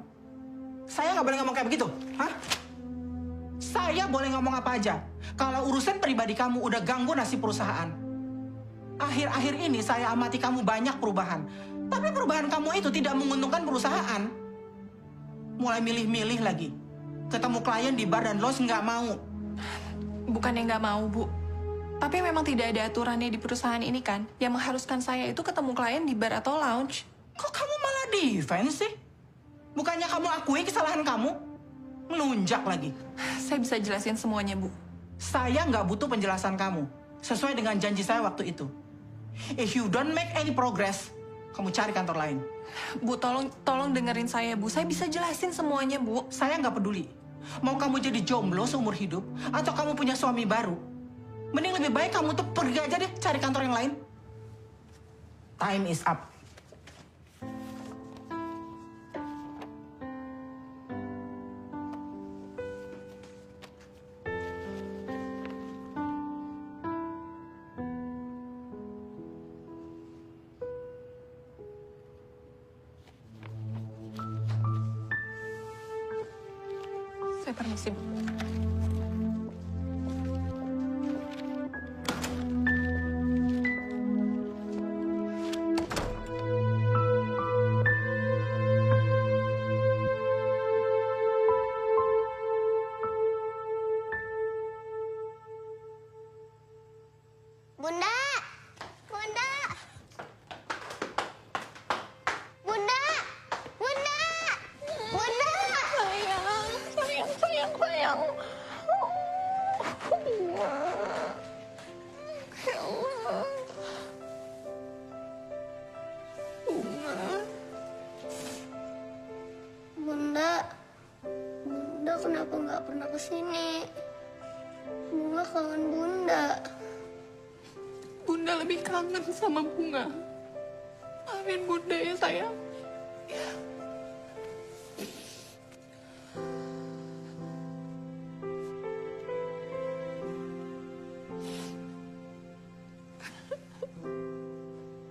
Saya nggak boleh ngomong kayak begitu, hah? Saya boleh ngomong apa aja. Kalau urusan pribadi kamu udah ganggu nasib perusahaan. Akhir-akhir ini saya amati kamu banyak perubahan. Tapi perubahan kamu itu tidak menguntungkan perusahaan. Mulai milih-milih lagi. Ketemu klien di bar dan los nggak mau. Bukannya nggak mau, Bu. Tapi memang tidak ada aturannya di perusahaan ini kan, yang mengharuskan saya itu ketemu klien di bar atau lounge. Kok kamu malah defense sih? Bukannya kamu akui kesalahan kamu? Melunjak lagi. Saya bisa jelasin semuanya, Bu. Saya nggak butuh penjelasan kamu. Sesuai dengan janji saya waktu itu. If you don't make any progress, kamu cari kantor lain. Bu, tolong dengerin saya, Bu. Saya bisa jelasin semuanya, Bu. Saya nggak peduli. Mau kamu jadi jomblo seumur hidup, atau kamu punya suami baru. Mending lebih baik kamu tuh pergi aja deh, cari kantor yang lain. Time is up. Saya permisi, Bu. Bunda! Bunda! Bunda! Bunda! Bunda! Sayang. Ya Allah. Bunda! Bunda kenapa nggak pernah kesini? Bunga kangen Bunda. Bunda lebih kangen sama Bunga. Maafin Bunda ya, sayang.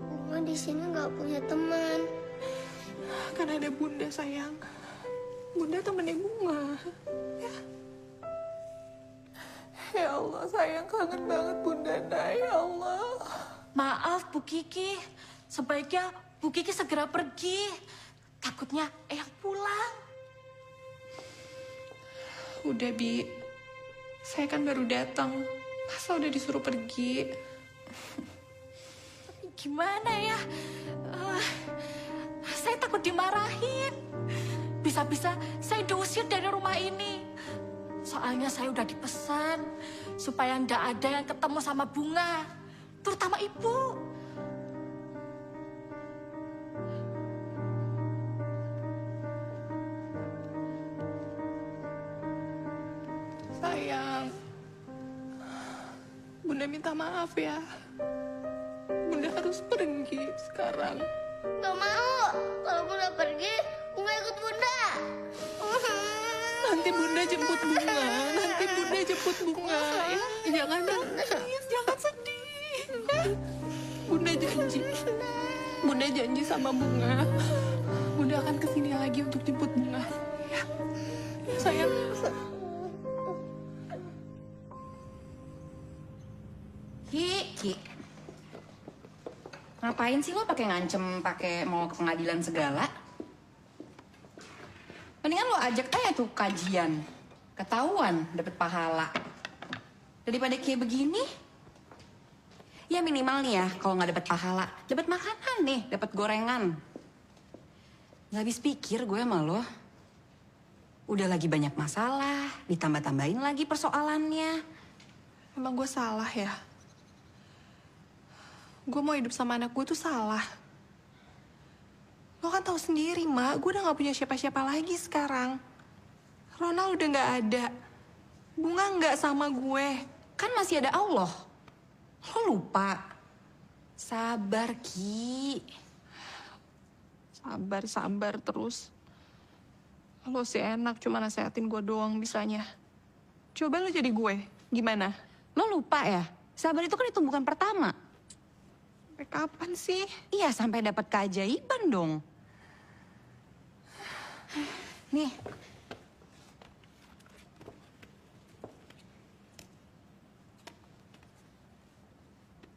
Bunga di sini nggak punya teman. Kan ada Bunda, sayang. Bunda temennya Bunga. Ya Allah, sayang, kangen banget Bunda. Ya Allah. Maaf Bu Kiki, sebaiknya Bu Kiki segera pergi. Takutnya Eyang pulang. Udah, Bi. Saya kan baru datang. Masa udah disuruh pergi? Gimana ya? Saya takut dimarahin. Bisa-bisa saya diusir dari rumah ini. Soalnya saya udah dipesan supaya ndak ada yang ketemu sama Bunga, terutama Ibu. Sayang, Bunda minta maaf ya. Bunda harus pergi sekarang. Gak mau. Kalau Bunda pergi, Bunga ikut Bunda. Nanti Bunda jemput Bunga. Nanti Bunda jemput Bunga. Ya, jangan nangis, jangan sedih. Bunda janji. Bunda janji sama Bunga. Bunda akan kesini lagi untuk jemput Bunga. Ya, sayang. Ki. Ngapain sih lo pakai ngancem, pakai mau ke pengadilan segala? Mendingan lo ajak aja tuh kajian. Ketahuan dapet pahala. Daripada kayak begini, ya minimal nih ya, kalau nggak dapet pahala, dapet makanan nih, dapet gorengan. Nggak habis pikir gue sama lo. Udah lagi banyak masalah, ditambah-tambahin lagi persoalannya. Emang gue salah ya? Gue mau hidup sama anak gue tuh salah. Lo kan tahu sendiri, Mak. Gue udah gak punya siapa-siapa lagi sekarang. Ronald udah gak ada. Bunga gak sama gue. Kan masih ada Allah. Lo lupa. Sabar, Ki. Sabar terus. Lo sih enak cuma nasehatin gue doang bisanya. Coba lo jadi gue. Gimana? Lo lupa ya? Sabar itu kan tumbuhan pertama. Sampai kapan sih? Iya, sampai dapat keajaiban dong. Nih.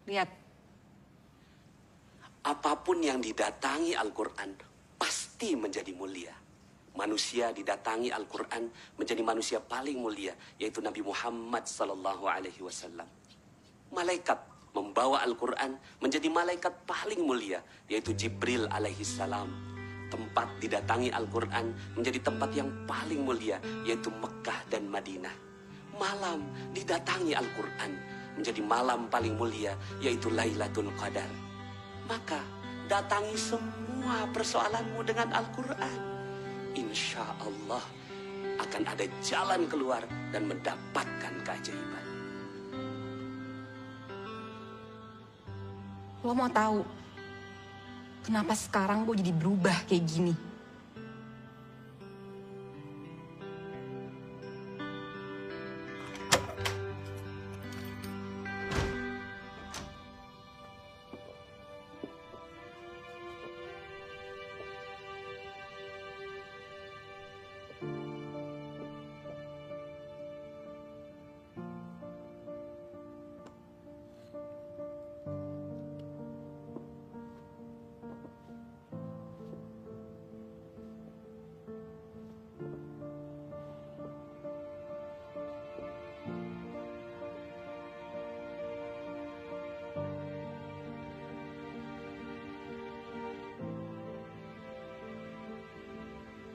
Lihat. Apapun yang didatangi Al-Quran pasti menjadi mulia. Manusia didatangi Al-Quran menjadi manusia paling mulia, yaitu Nabi Muhammad SAW. Malaikat membawa Al-Quran menjadi malaikat paling mulia, yaitu Jibril alaihissalam. Tempat didatangi Al-Quran menjadi tempat yang paling mulia, yaitu Mekah dan Madinah. Malam didatangi Al-Quran menjadi malam paling mulia, yaitu Lailatul Qadar. Maka datangi semua persoalanmu dengan Al-Quran. Insya Allah akan ada jalan keluar dan mendapatkan keajaiban. Lo mau tahu kenapa sekarang gue jadi berubah kayak gini?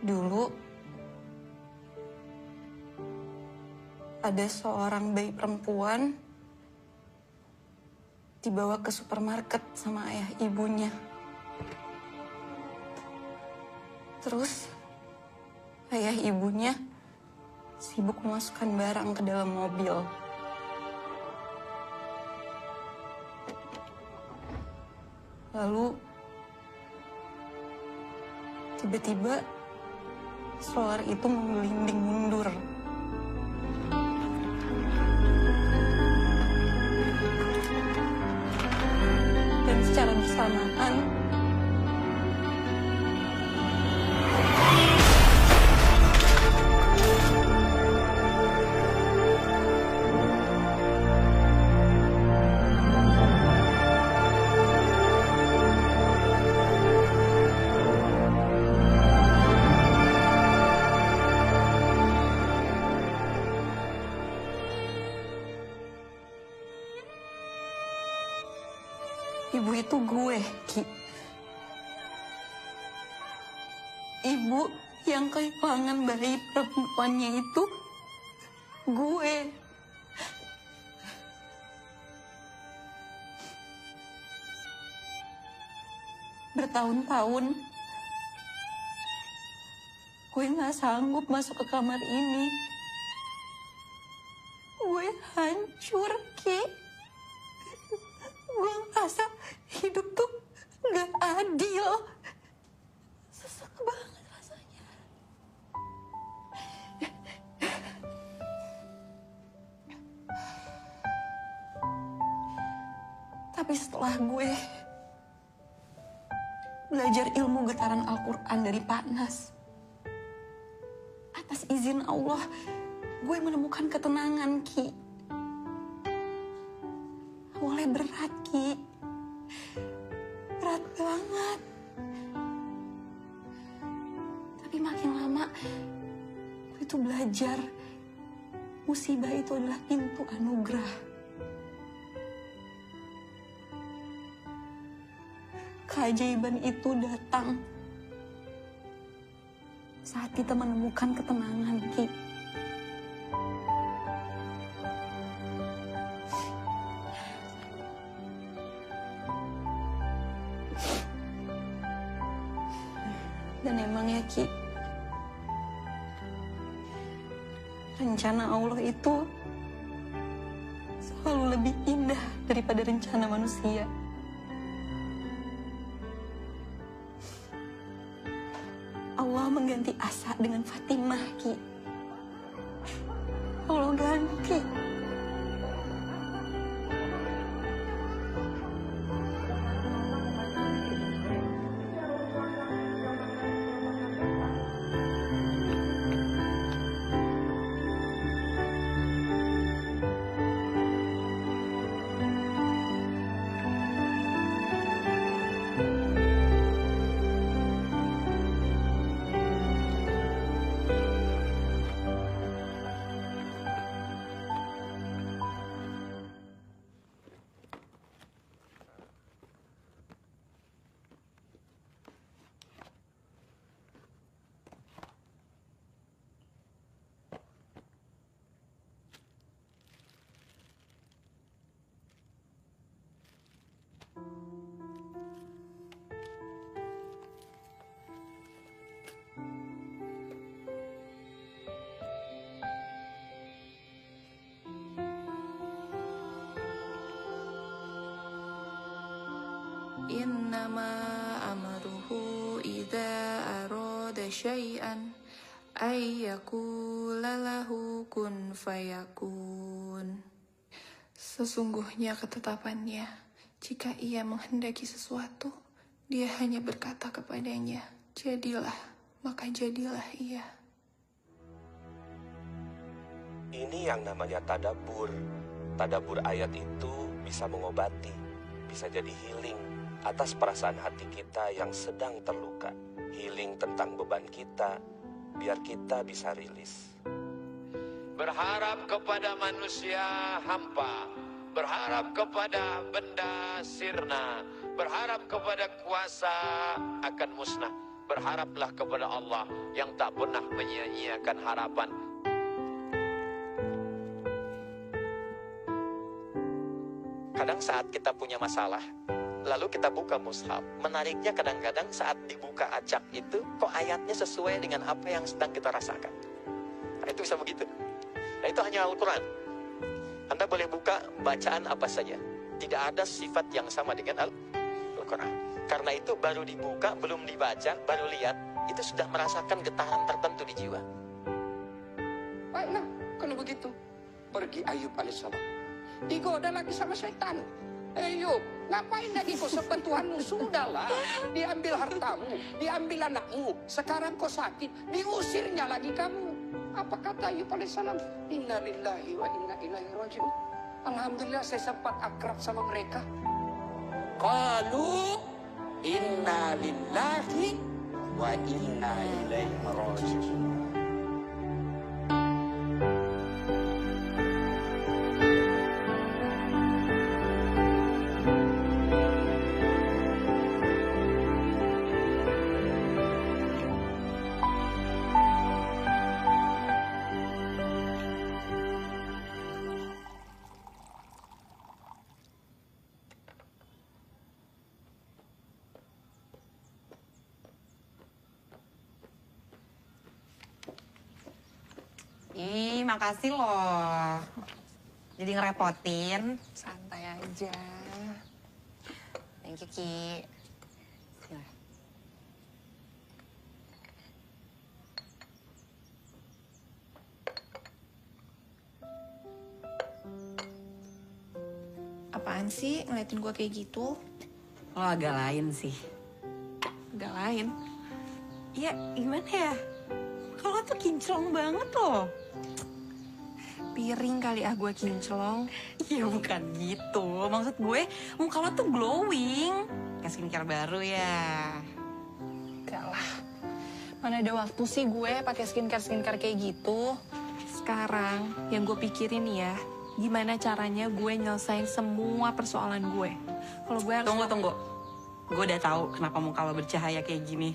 Dulu ada seorang bayi perempuan dibawa ke supermarket sama ayah ibunya. Terus ayah ibunya sibuk memasukkan barang ke dalam mobil. Lalu tiba-tiba stroller itu menggelinding mundur. Dan secara bersamaan ibu itu gue, Ki. Ibu yang kehilangan bayi perempuannya itu gue. Bertahun-tahun gue gak sanggup masuk ke kamar ini. Gue hancur, Ki. Gue ngerasa hidup tuh Nggak adil. Sesek banget rasanya. Tapi setelah gue belajar ilmu getaran Al-Quran dari Pak Nas, atas izin Allah, gue menemukan ketenangan, Ki. Awalnya berat, Ki. Berat banget. Tapi makin lama, gue tuh belajar musibah itu adalah pintu anugerah. Keajaiban itu datang saat kita menemukan ketenangan, Ki. Dan emang ya, Ki, rencana Allah itu selalu lebih indah daripada rencana manusia. Allah mengganti Asa dengan Fatimah, Ki. Allah ganti. Innama amruhu idza arada syai'an ay yaqula lahu kun fayakun. Sesungguhnya ketetapannya, jika ia menghendaki sesuatu, dia hanya berkata kepadanya, jadilah, maka jadilah ia. Ini yang namanya tadabbur. Tadabbur ayat itu bisa mengobati, bisa jadi healing atas perasaan hati kita yang sedang terluka. Healing tentang beban kita, biar kita bisa rilis. Berharap kepada manusia hampa, berharap kepada benda sirna, berharap kepada kuasa akan musnah. Berharaplah kepada Allah yang tak pernah menyia-nyiakan harapan. Kadang saat kita punya masalah, lalu kita buka mushaf. Menariknya kadang-kadang saat dibuka acak itu, kok ayatnya sesuai dengan apa yang sedang kita rasakan. Nah, itu bisa begitu. Nah, itu hanya Al-Quran. Anda boleh buka bacaan apa saja. Tidak ada sifat yang sama dengan Al-Quran. Karena itu baru dibuka, belum dibaca, baru lihat, itu sudah merasakan getaran tertentu di jiwa. Baiklah, kalau begitu, pergi Ayub alaihissalam. Digoda lagi sama syaitan. Ayub, ngapain lagi kau sembah Tuhanmu? Sudahlah, diambil hartamu, diambil anakmu. Sekarang kau sakit, diusirnya lagi kamu. Apa kata Ayub alaihissalam? Inna lillahi wa inna ilaihi raji'un. Alhamdulillah saya sempat akrab sama mereka. Qalu inna lillahi wa inna ilaihi raji'un. Ih, makasih loh. Jadi ngerepotin. Santai aja. Thank you, Ki. apaan sih ngeliatin gue kayak gitu? Lo agak lain sih. Agak lain. Ya gimana ya? Kalau tuh kinclong banget loh. Piring kali gue kinclong. Iya bukan gitu. Maksud gue muka lo tuh glowing. Kayak skincare baru ya. Enggak lah. Mana ada waktu sih gue pakai skincare kayak gitu. Sekarang yang gue pikirin ya, gimana caranya gue nyelesain semua persoalan gue. Kalau gue harus... Tunggu. Gue udah tahu kenapa muka lo bercahaya kayak gini.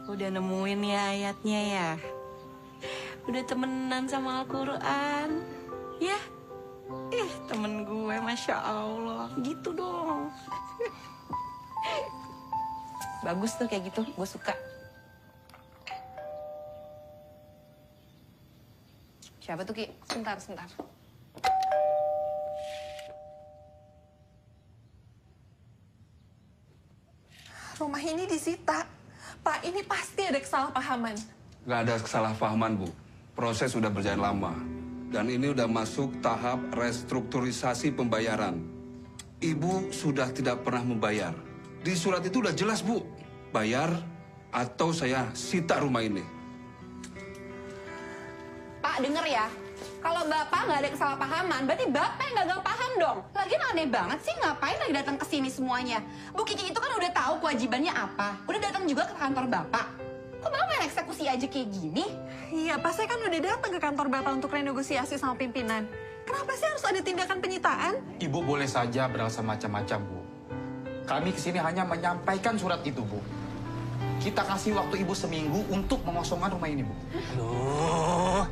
Udah nemuin ya ayatnya ya. Udah temenan sama Al-Quran. Ya. Temen gue Masya Allah. Gitu dong. Bagus tuh kayak gitu, gue suka. Siapa tuh, Ki? Sebentar. Rumah ini disita. Pak, ini pasti ada kesalahpahaman. Nggak ada kesalahpahaman, Bu. Proses sudah berjalan lama. Dan ini udah masuk tahap restrukturisasi pembayaran. Ibu sudah tidak pernah membayar. Di surat itu udah jelas, Bu. Bayar atau saya sita rumah ini. Pak, denger ya. Kalau Bapak nggak ada kesalahpahaman, berarti Bapak yang gagal paham dong. Lagian aneh banget sih, ngapain lagi datang ke sini semuanya? Bu Kiki itu kan udah tahu kewajibannya apa. Udah datang juga ke kantor Bapak. Kok Bapak main eksekusi aja kayak gini? Iya, Pak, saya kan udah datang ke kantor Bapak untuk renegosiasi sama pimpinan. Kenapa sih harus ada tindakan penyitaan? Ibu boleh saja beralasan macam-macam, Bu. Kami kesini hanya menyampaikan surat itu, Bu. Kita kasih waktu Ibu seminggu untuk mengosongkan rumah ini, Bu. Loh.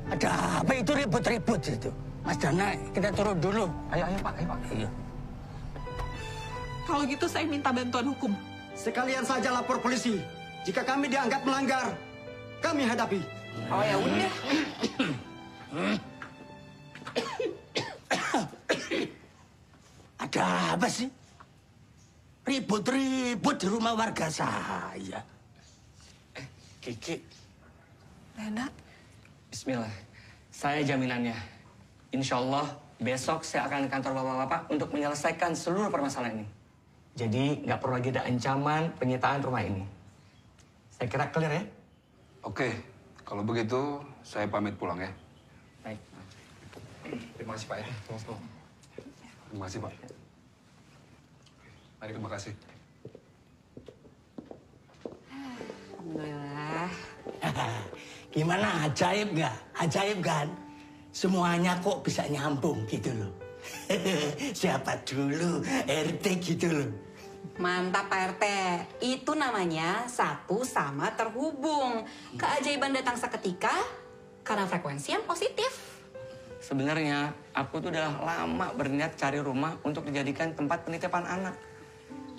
Ada apa itu ribut-ribut itu? Mas Dana, kita turun dulu. Ayo, Pak. Iya. Kalau gitu saya minta bantuan hukum. Sekalian saja lapor polisi. Jika kami dianggap melanggar, kami hadapi. Oh ya udah. Ada apa sih? Ribut-ribut di rumah warga saya. Kiki, Lena, bismillah. Saya jaminannya. Insya Allah besok saya akan ke kantor bapak-bapak untuk menyelesaikan seluruh permasalahan ini. Jadi nggak perlu lagi ada ancaman penyitaan rumah ini. Saya kira clear ya? Oke, kalau begitu saya pamit pulang ya. Baik. Terima kasih, Pak ya. Terima kasih, Pak. Mari, terima kasih. Alhamdulillah. Gimana, ajaib nggak? Ajaib kan? Semuanya kok bisa nyambung gitu loh. Siapa dulu RT gitu loh. Mantap Pak RT. Itu namanya satu sama terhubung. Keajaiban datang seketika karena frekuensi yang positif. Sebenarnya aku tuh udah lama berniat cari rumah untuk dijadikan tempat penitipan anak.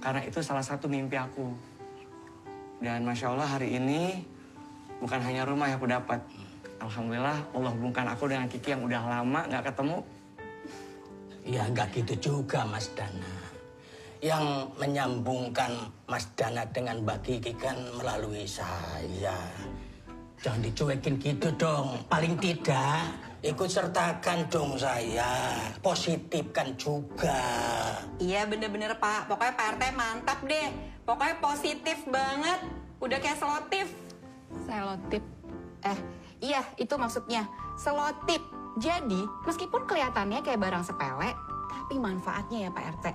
Karena itu salah satu mimpi aku. Dan Masya Allah hari ini bukan hanya rumah yang aku dapat. Alhamdulillah Allah hubungkan aku dengan Kiki yang udah lama nggak ketemu. Ya nggak gitu juga Mas Dana. Yang menyambungkan Mas Dana dengan Mbak Kiki kan melalui saya. Jangan dicuekin gitu dong. Paling tidak ikut sertakan dong saya. Positifkan juga. Iya bener-bener Pak. Pokoknya Pak RT mantap deh. Pokoknya positif banget. Udah kayak selotip. Selotip. Iya, itu maksudnya. Selotip. Jadi, meskipun kelihatannya kayak barang sepele, tapi manfaatnya ya Pak RT.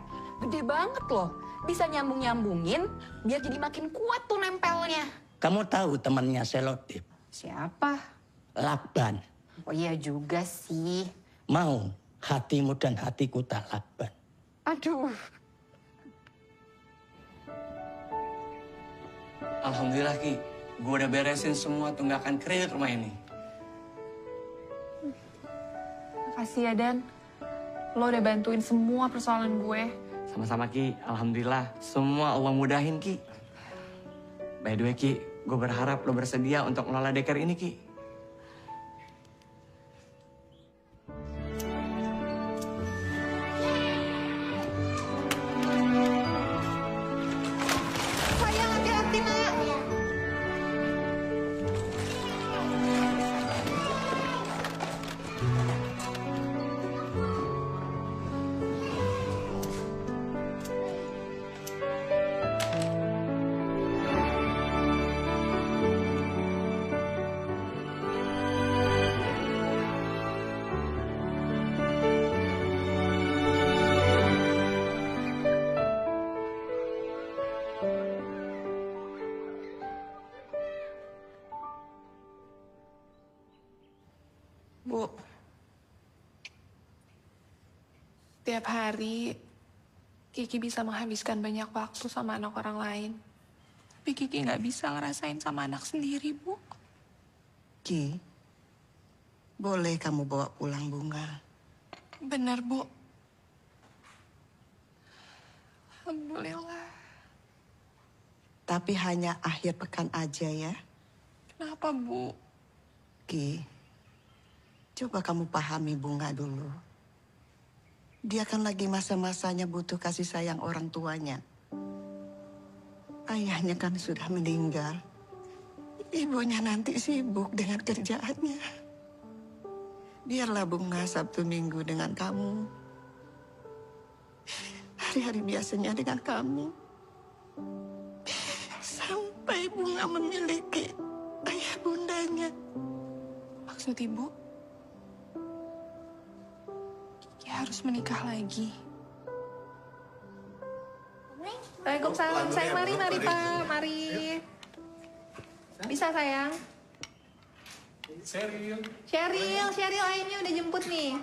Gede banget loh. Bisa nyambung-nyambungin, biar jadi makin kuat tuh nempelnya. Kamu tahu temannya selotip? Siapa? Lakban. Oh iya juga sih. Mau hatimu dan hatiku tak lakban. Aduh. Alhamdulillah Ki, gue udah beresin semua tunggakan kredit rumah ini. Makasih ya Dan. Lo udah bantuin semua persoalan gue. Sama-sama Ki, Alhamdulillah semua Allah mudahin Ki. By the way Ki, gue berharap lo bersedia untuk mengelola daycare ini Ki. Sayang, hati-hati nak. Bu, tiap hari Kiki bisa menghabiskan banyak waktu sama anak orang lain. Tapi Kiki nggak bisa ngerasain sama anak sendiri, Bu. Ki, boleh kamu bawa pulang Bunga. Benar, Bu. Alhamdulillah. Tapi hanya akhir pekan aja ya. Kenapa, Bu? Ki, coba kamu pahami Bunga dulu. Dia kan lagi masa-masanya butuh kasih sayang orang tuanya. Ayahnya kan sudah meninggal. Ibunya nanti sibuk dengan kerjaannya. Biarlah Bunga Sabtu Minggu dengan kamu. Hari-hari biasanya dengan kamu. Sampai Bunga memiliki ayah bundanya. Maksud Ibu? Kiki harus menikah lagi. Waalaikumsalam. Sayang, mari Pak. Mari. Bisa sayang? Cheryl ayahnya udah jemput nih.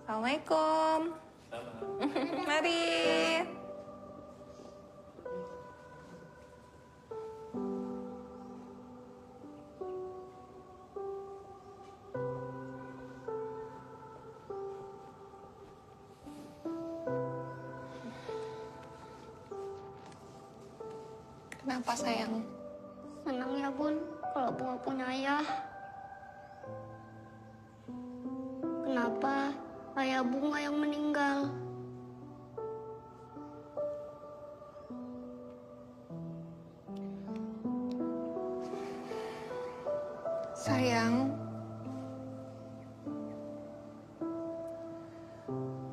Assalamualaikum. Mari. Kenapa, sayang? Senang ya, Bun, kalau Bunga punya ayah. Kenapa ayah Bunga yang meninggal? Sayang,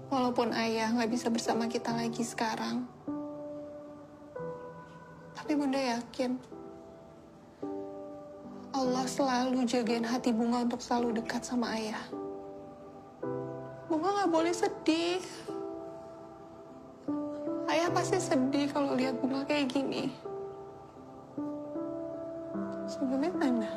walaupun ayah nggak bisa bersama kita lagi sekarang, tapi Bunda yakin Allah selalu jagain hati Bunga untuk selalu dekat sama ayah. Bunga nggak boleh sedih. Ayah pasti sedih kalau lihat Bunga kayak gini. Sebelumnya mana?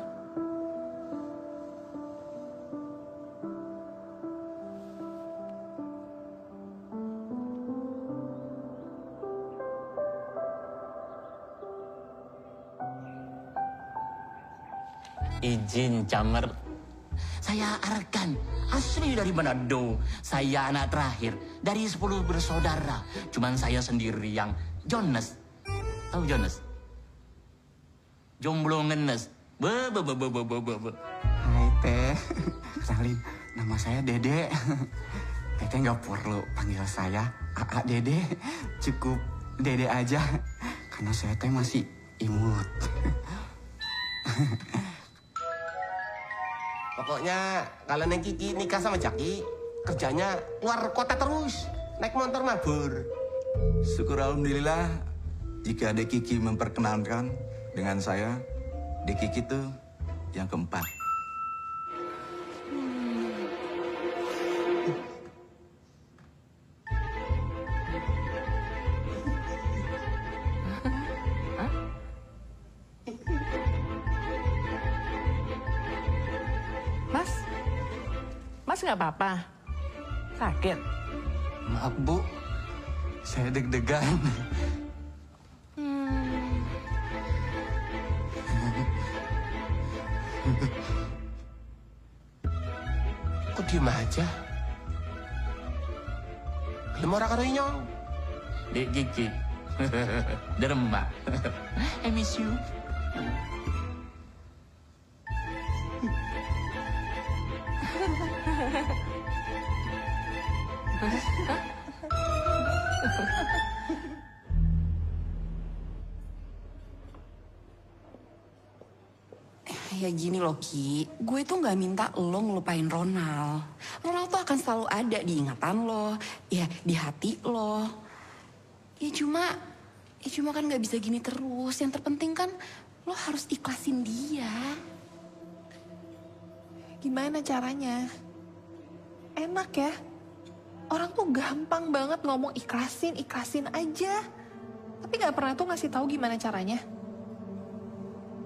Izin Camer. Saya Arkan, asli dari Manado. Saya anak terakhir dari 10 bersaudara. Cuman saya sendiri yang Jonas. Tahu Jonas? Jomblo ngenes. Hai Teh, kenalin, nama saya Dede. Teteh nggak perlu panggil saya Aa Dede, cukup Dede aja. Karena saya teh masih imut. Pokoknya kalau Neng Kiki nikah sama Jaki, kerjanya keluar kota terus, naik motor mabur. Syukur alhamdulillah jika Dek Kiki memperkenalkan dengan saya, Dek Kiki tuh yang keempat. Mas nggak apa-apa? Sakit? Maaf Bu, saya deg-degan. Kok diem aja? Gelem ora karo inyong? Dek Kiki. Derma. I miss you. Ya gini loh Ki, gue tuh gak minta lo ngelupain Ronald. Ronald tuh akan selalu ada di ingatan lo, ya di hati lo. Ya cuma kan gak bisa gini terus. Yang terpenting kan lo harus ikhlasin dia. Gimana caranya? Enak ya? Orang tuh gampang banget ngomong ikhlasin aja. Tapi nggak pernah tuh ngasih tahu gimana caranya.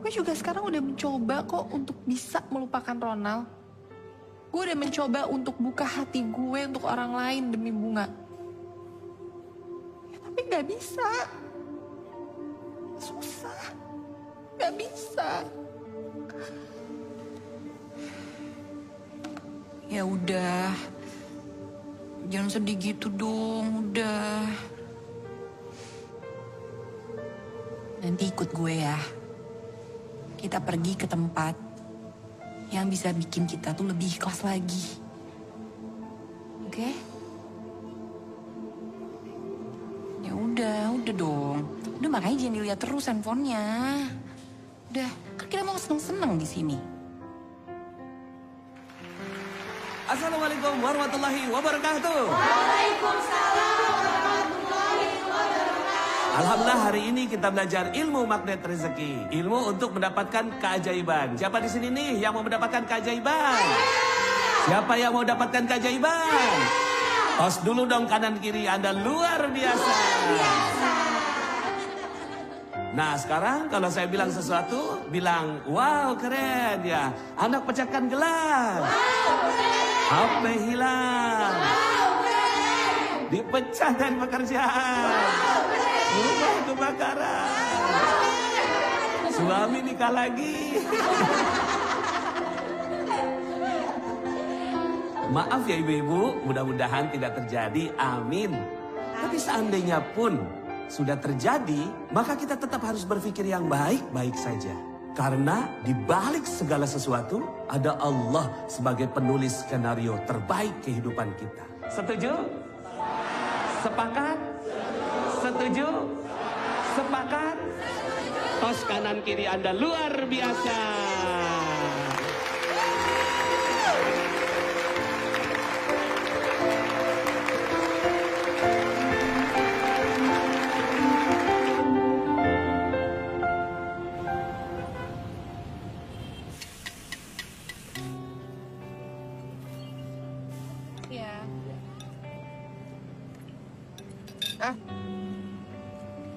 Gue juga sekarang udah mencoba kok untuk bisa melupakan Ronald. Gue udah mencoba untuk buka hati gue untuk orang lain demi Bunga. Ya, tapi nggak bisa. Susah. Nggak bisa. Ya udah. Jangan sedih gitu dong, udah. Nanti ikut gue ya. Kita pergi ke tempat yang bisa bikin kita tuh lebih ikhlas lagi. Oke? Ya udah dong. Udah makanya jangan dilihat terus handphonenya. Udah, kan kita mau seneng-seneng di sini. Assalamualaikum warahmatullahi wabarakatuh. Waalaikumsalam warahmatullahi wabarakatuh. Alhamdulillah hari ini kita belajar ilmu magnet rezeki. Ilmu untuk mendapatkan keajaiban. Siapa di sini nih yang mau mendapatkan keajaiban? Siapa yang mau dapatkan keajaiban? Tos dulu dong kanan kiri, Anda luar biasa. Nah sekarang kalau saya bilang sesuatu, bilang wow keren ya. Anak pecahkan gelas. HP hilang. Dipecah dan pekerjaan. Rumah kebakaran. Suami nikah lagi. Maaf ya ibu-ibu, mudah-mudahan tidak terjadi, amin. Tapi seandainya pun sudah terjadi, maka kita tetap harus berpikir yang baik-baik saja. Karena di balik segala sesuatu, ada Allah sebagai penulis skenario terbaik kehidupan kita. Setuju? Sepakat? Setuju? Sepakat? Tos kanan kiri Anda luar biasa.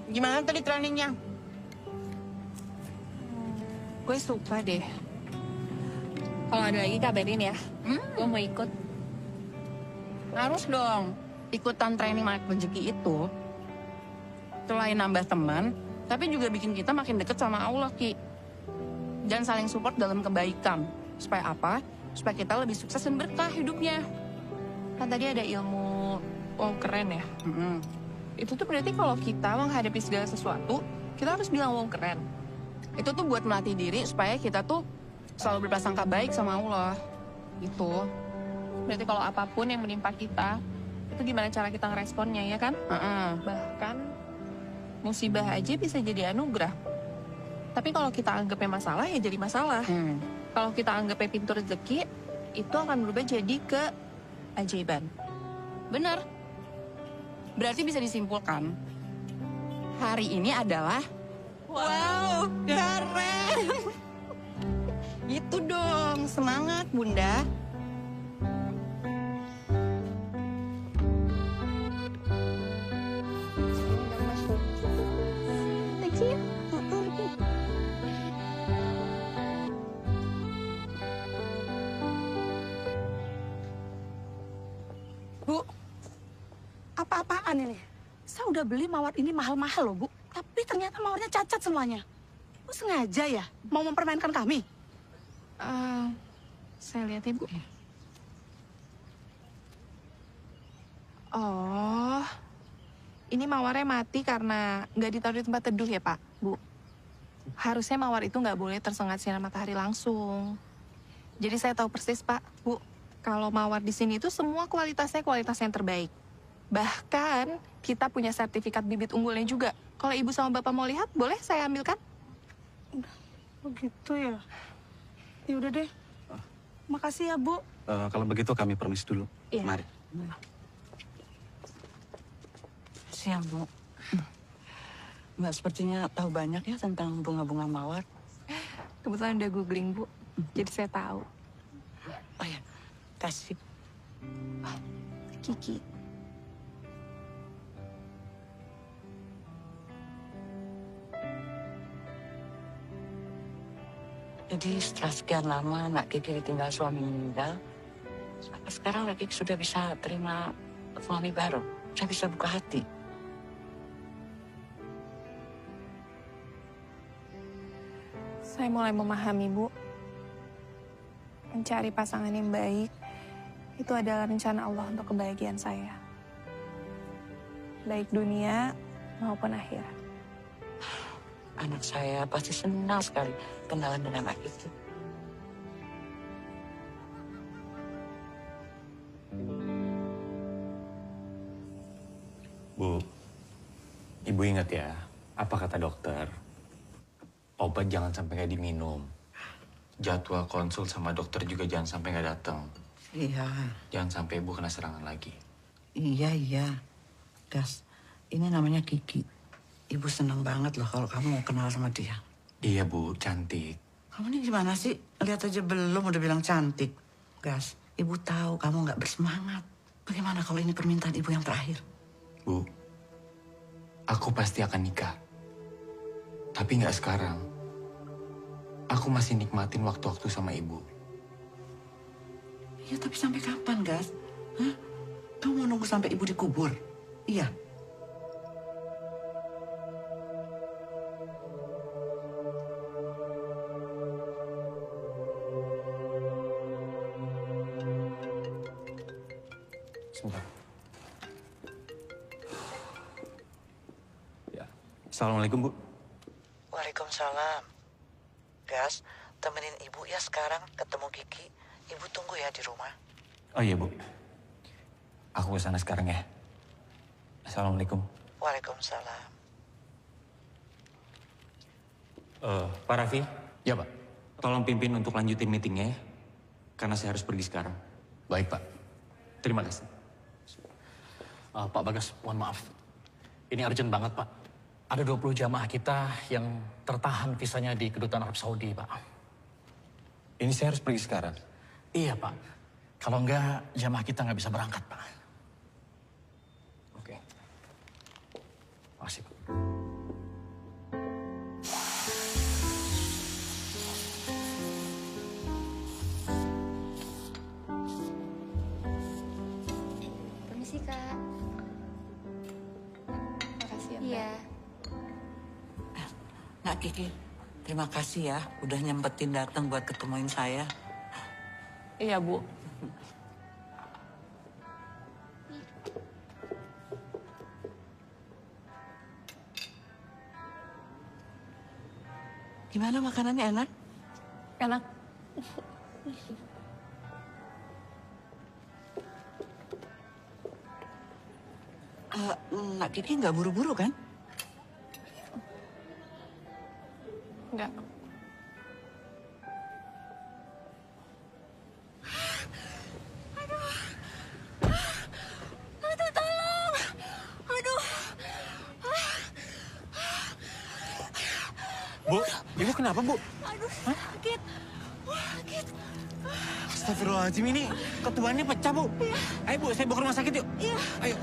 Gimana tadi trainingnya? Gue suka deh. Kalau ada lagi kabarin ya. Gue mau ikut. Harus dong. Ikutan training magnet rezeki itu. Selain nambah teman, tapi juga bikin kita makin deket sama Allah, Ki. Dan saling support dalam kebaikan. Supaya apa? Supaya kita lebih sukses dan berkah hidupnya. Kan tadi ada ilmu wow keren ya. Itu tuh berarti kalau kita menghadapi segala sesuatu, kita harus bilang wow keren. Itu tuh buat melatih diri supaya kita tuh selalu berprasangka baik sama Allah. Gitu. Berarti kalau apapun yang menimpa kita, itu gimana cara kita ngeresponnya ya kan? Bahkan musibah aja bisa jadi anugerah. Tapi kalau kita anggapnya masalah ya jadi masalah. Kalau kita anggapnya pintu rezeki, itu akan berubah jadi keajaiban. Bener. Berarti bisa disimpulkan, hari ini adalah wow, keren. Itu dong, semangat Bunda. Bu, apa-apaan ini? Saya udah beli mawar ini mahal-mahal loh, Bu. Tapi ternyata mawarnya cacat semuanya. Bu sengaja ya mau mempermainkan kami? Saya lihat Ibu. Oh, ini mawarnya mati karena nggak ditaruh di tempat teduh ya Pak, Bu. Harusnya mawar itu nggak boleh tersengat sinar matahari langsung. Jadi saya tahu persis Pak, Bu. Kalau mawar di sini itu semua kualitasnya kualitas yang terbaik. Bahkan kita punya sertifikat bibit unggulnya juga. Kalau Ibu sama Bapak mau lihat, boleh saya ambilkan? Begitu ya. Ya udah deh. Makasih ya, Bu. Kalau begitu kami permisi dulu. Iya. Mari. Siang, Bu. Mbak sepertinya tahu banyak ya tentang bunga-bunga mawar. Kebetulan udah googling, Bu. Jadi saya tahu. Oh ya, kasih. Kiki. Jadi setelah sekian lama Nak Kiki ditinggal suami meninggal, sampai sekarang Nak Kiki sudah bisa terima suami baru. Saya bisa buka hati. Saya mulai memahami, Bu. Mencari pasangan yang baik, itu adalah rencana Allah untuk kebahagiaan saya. Baik dunia maupun akhirat. Anak saya pasti senang sekali kenalan dengan Nak Kiki. Bu, Ibu ingat ya, apa kata dokter? Obat jangan sampai nggak diminum. Jadwal konsul sama dokter juga jangan sampai nggak datang. Iya. Jangan sampai Ibu kena serangan lagi. Iya. Gas, ini namanya Kiki. Ibu senang banget loh kalau kamu mau kenal sama dia. Iya Bu, cantik. Kamu ini gimana sih? Lihat aja belum udah bilang cantik. Gas, Ibu tahu kamu nggak bersemangat. Bagaimana kalau ini permintaan Ibu yang terakhir? Bu, aku pasti akan nikah. Tapi nggak sekarang. Aku masih nikmatin waktu-waktu sama Ibu. Iya, tapi sampai kapan, Gas? Hah? Kamu mau nunggu sampai Ibu dikubur? Iya. Sebentar. Ya. Assalamualaikum, Bu. Waalaikumsalam. Gas, temenin Ibu ya sekarang ketemu Kiki. Ibu tunggu ya di rumah. Oh iya, Bu. Aku ke sana sekarang ya. Assalamualaikum. Waalaikumsalam. Pak Raffi? Ya, Pak. Tolong pimpin untuk lanjutin meetingnya ya. Karena saya harus pergi sekarang. Baik, Pak. Terima kasih. Pak Bagas, mohon maaf. Ini urgent banget, Pak. Ada 20 jamaah kita yang tertahan visanya di Kedutaan Arab Saudi, Pak. Ini saya harus pergi sekarang? Iya, Pak. Kalau enggak, jamaah kita nggak bisa berangkat, Pak. Oke. Makasih, Pak. Permisi, Kak. Makasih ya, Mbak. Iya. Nak Kiki, terima kasih ya udah nyempetin datang buat ketemuin saya. Iya, Bu. Gimana makanannya, enak? Enak. Nak Kiki nggak buru-buru kan? Enggak. Aduh, tolong. Aduh. Bu, Ibu kenapa, Bu? Aduh, sakit. Sakit. Astagfirullahaladzim, ini ketubannya pecah, Bu. Ayo, Bu, saya bawa ke rumah sakit yuk. Iya. Ayo.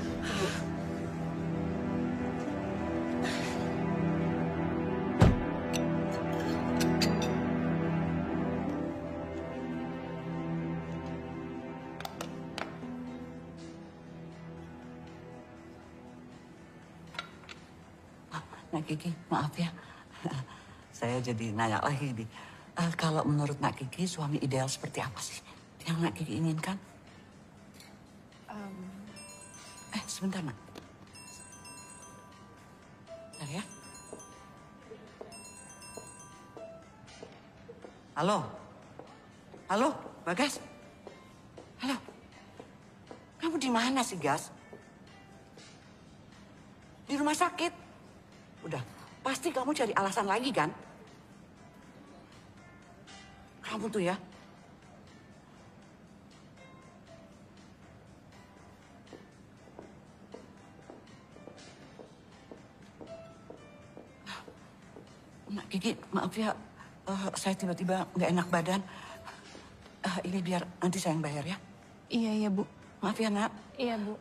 Nak Kiki, maaf ya. Saya jadi nanya lagi nih. Kalau menurut Nak Kiki, suami ideal seperti apa sih yang Nak Kiki inginkan? Sebentar, Nak. Bentar ya. Halo? Halo, Bagas? Halo? Kamu di mana sih, Gas? Di rumah sakit? Udah, pasti kamu cari alasan lagi kan? Kamu tuh ya. Nak Kiki, maaf ya, saya tiba-tiba nggak enak badan. Ini biar nanti saya yang bayar ya. Iya, Bu. Maaf ya, Nak. Iya, Bu.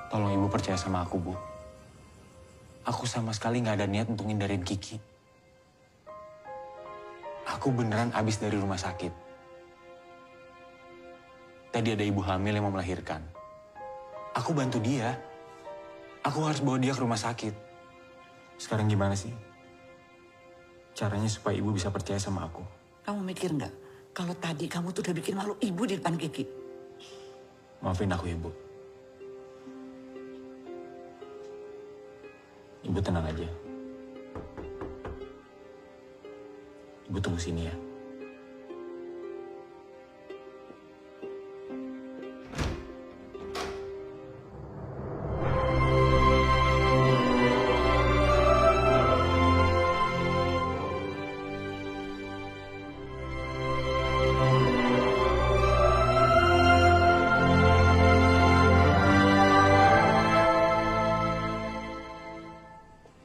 Tolong Ibu percaya sama aku, Bu. Aku sama sekali nggak ada niat untuk ngindarin Kiki. Aku beneran abis dari rumah sakit. Tadi ada ibu hamil yang mau melahirkan. Aku bantu dia. Aku harus bawa dia ke rumah sakit. Sekarang gimana sih? Caranya supaya ibu bisa percaya sama aku. Kamu mikir nggak? Kalau tadi kamu tuh udah bikin malu ibu di depan Kiki. Maafin aku, Ibu. Ibu tenang aja. Ibu tunggu sini ya.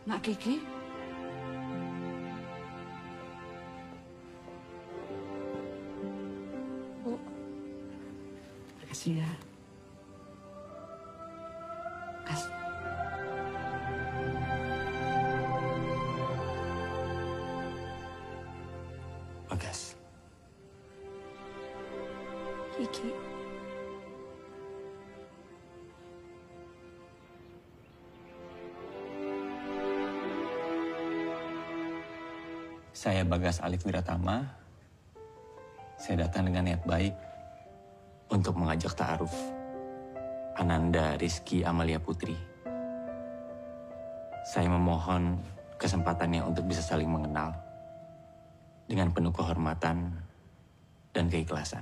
Nak Kiki? Bu. Makasih ya. Kas. Bagas. Kiki. Saya Bagas Alif Wiratama. Saya datang dengan niat baik untuk mengajak ta'aruf Ananda Rizky Amalia Putri. Saya memohon kesempatannya untuk bisa saling mengenal dengan penuh kehormatan dan keikhlasan.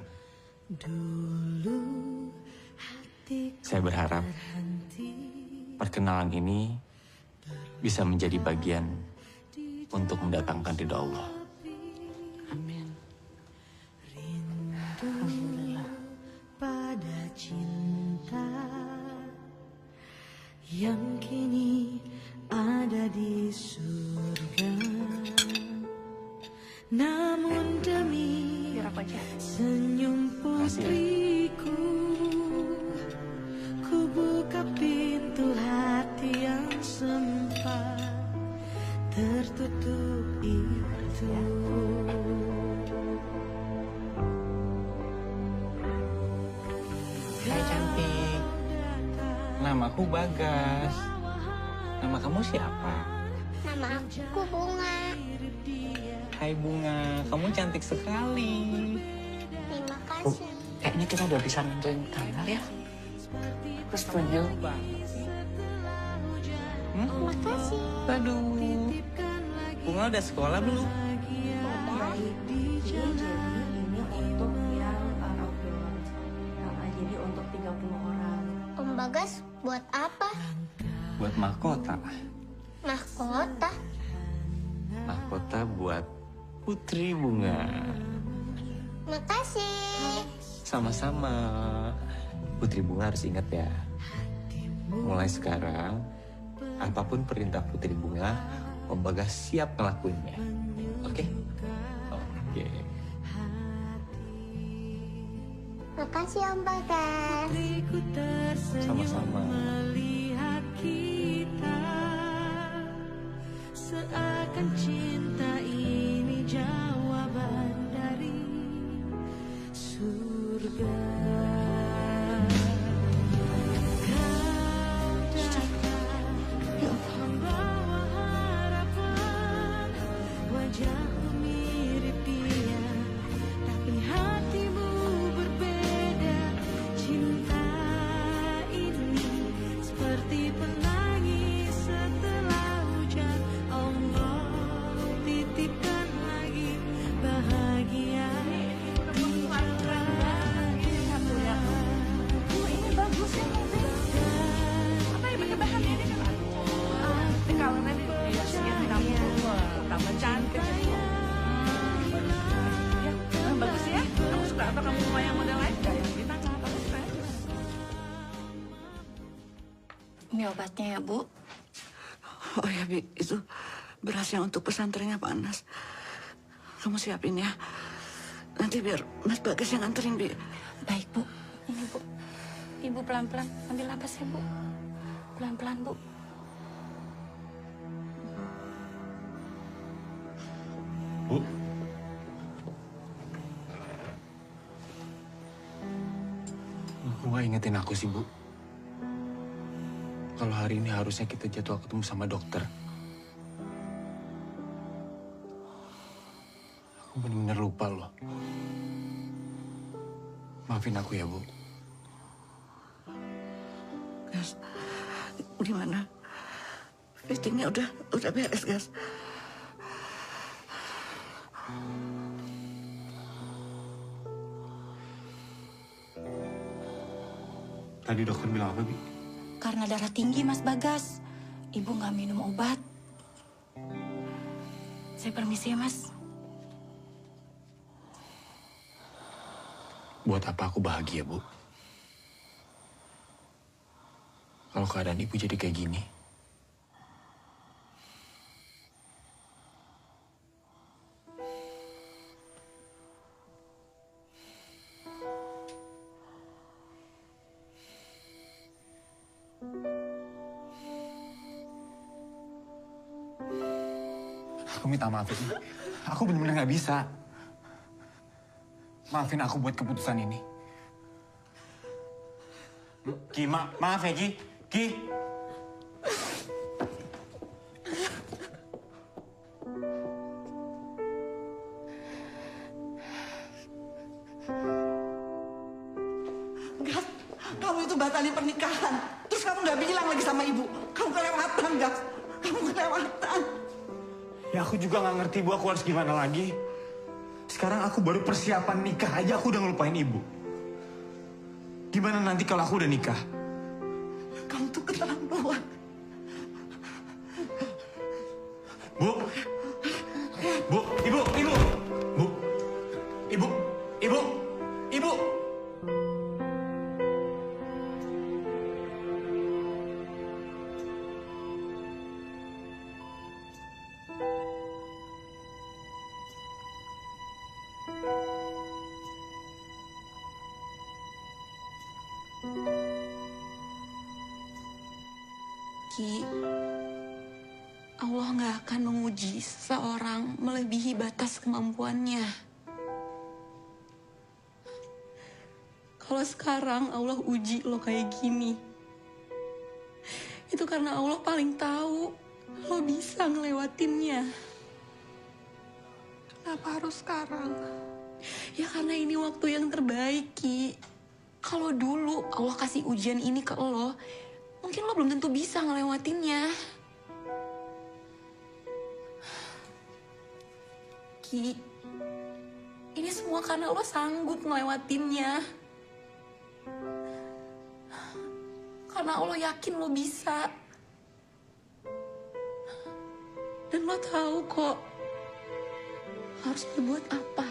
Saya berharap perkenalan ini bisa menjadi bagian untuk mendatangkan ridho Allah. Amin. Alhamdulillah. Pada cinta yang kini ada di surga, namun demi senyum putriku, ku buka pintu hati yang sempat tertutup itu. Hai cantik. Namaku Bagas. Nama kamu siapa? Nama aku Bunga. Hai Bunga, kamu cantik sekali. Terima kasih. Kayaknya kita udah bisa nentuin tanggal ya. Aku setuju. Terima kasih. Aduh. Bunga udah sekolah belum? Jadi ini untuk yang outdoor. Jadi untuk 30 orang. Om Bagas buat apa? Buat mahkota. Mahkota? Mahkota buat Putri Bunga. Makasih. Sama-sama. Putri Bunga harus ingat ya. Mulai sekarang, apapun perintah Putri Bunga, Om Bagas siap ngelakuinnya. Oke? Oke. Makasih Om Bagas. Sama-sama. Melihat kita seakan cinta ini jawaban dari surga. Membawa harapan, wajahmu mirip dia, tapi hatimu berbeda. Cinta ini seperti penangis setelah hujan. Allah titipkan lagi bahagia di Ini bagus ya, apa yang pakai bahan ini kan? Kalau nanti dihiasin kamu tambah cantik. Ya, bagus ya. Kamu suka apa kamu mau yang model lain? Gak yang kita kamu suka. Ini obatnya ya, Bu. Oh ya, Bi, itu beras yang untuk pesantrennya Pak Anas. Kamu siapin ya. Nanti biar Mas Bagas yang nganterin, Bi. Baik, Bu. Ini, Bu. Ibu pelan-pelan ambil nafas ya, Bu. pelan-pelan, Bu. Bu. Bu nggak ingetin aku sih, Bu. Kalau hari ini harusnya kita jadwal ketemu sama dokter. Aku benar-benar lupa loh. Maafin aku ya, Bu. Gas, gimana? Fittingnya udah beres, Gas. Tadi dokter bilang apa, Bi? Karena darah tinggi, Mas Bagas. Ibu nggak minum obat. Saya permisi ya, Mas. Buat apa aku bahagia, Bu? Kalau keadaan ibu jadi kayak gini. Aku minta maaf, Ki. Aku benar-benar nggak bisa. Maafin aku buat keputusan ini. Ki, maaf ya, Ki. Ki. Gas, kamu itu batalin pernikahan. Terus kamu nggak bilang lagi sama ibu. Kamu kelewatan, Gas. Kamu kelewatan. Ya aku juga nggak ngerti, Bu, aku harus gimana lagi. Sekarang aku baru persiapan nikah aja aku udah ngelupain ibu. Gimana nanti kalau aku udah nikah? Kamu tuh keterlaluan. Bu, Bu, ibu, ibu, Bu, ibu, ibu, ibu. Ki, Allah nggak akan menguji seseorang melebihi batas kemampuannya. Kalau sekarang Allah uji lo kayak gini, itu karena Allah paling tahu lo bisa ngelewatinnya. Kenapa harus sekarang? Ya karena ini waktu yang terbaik, Ki. Kalau dulu Allah kasih ujian ini ke lo, mungkin lo belum tentu bisa ngelewatinnya. Ki, ini semua karena lo sanggup ngelewatinnya. Karena Allah yakin lo bisa. Dan lo tahu kok harus berbuat apa.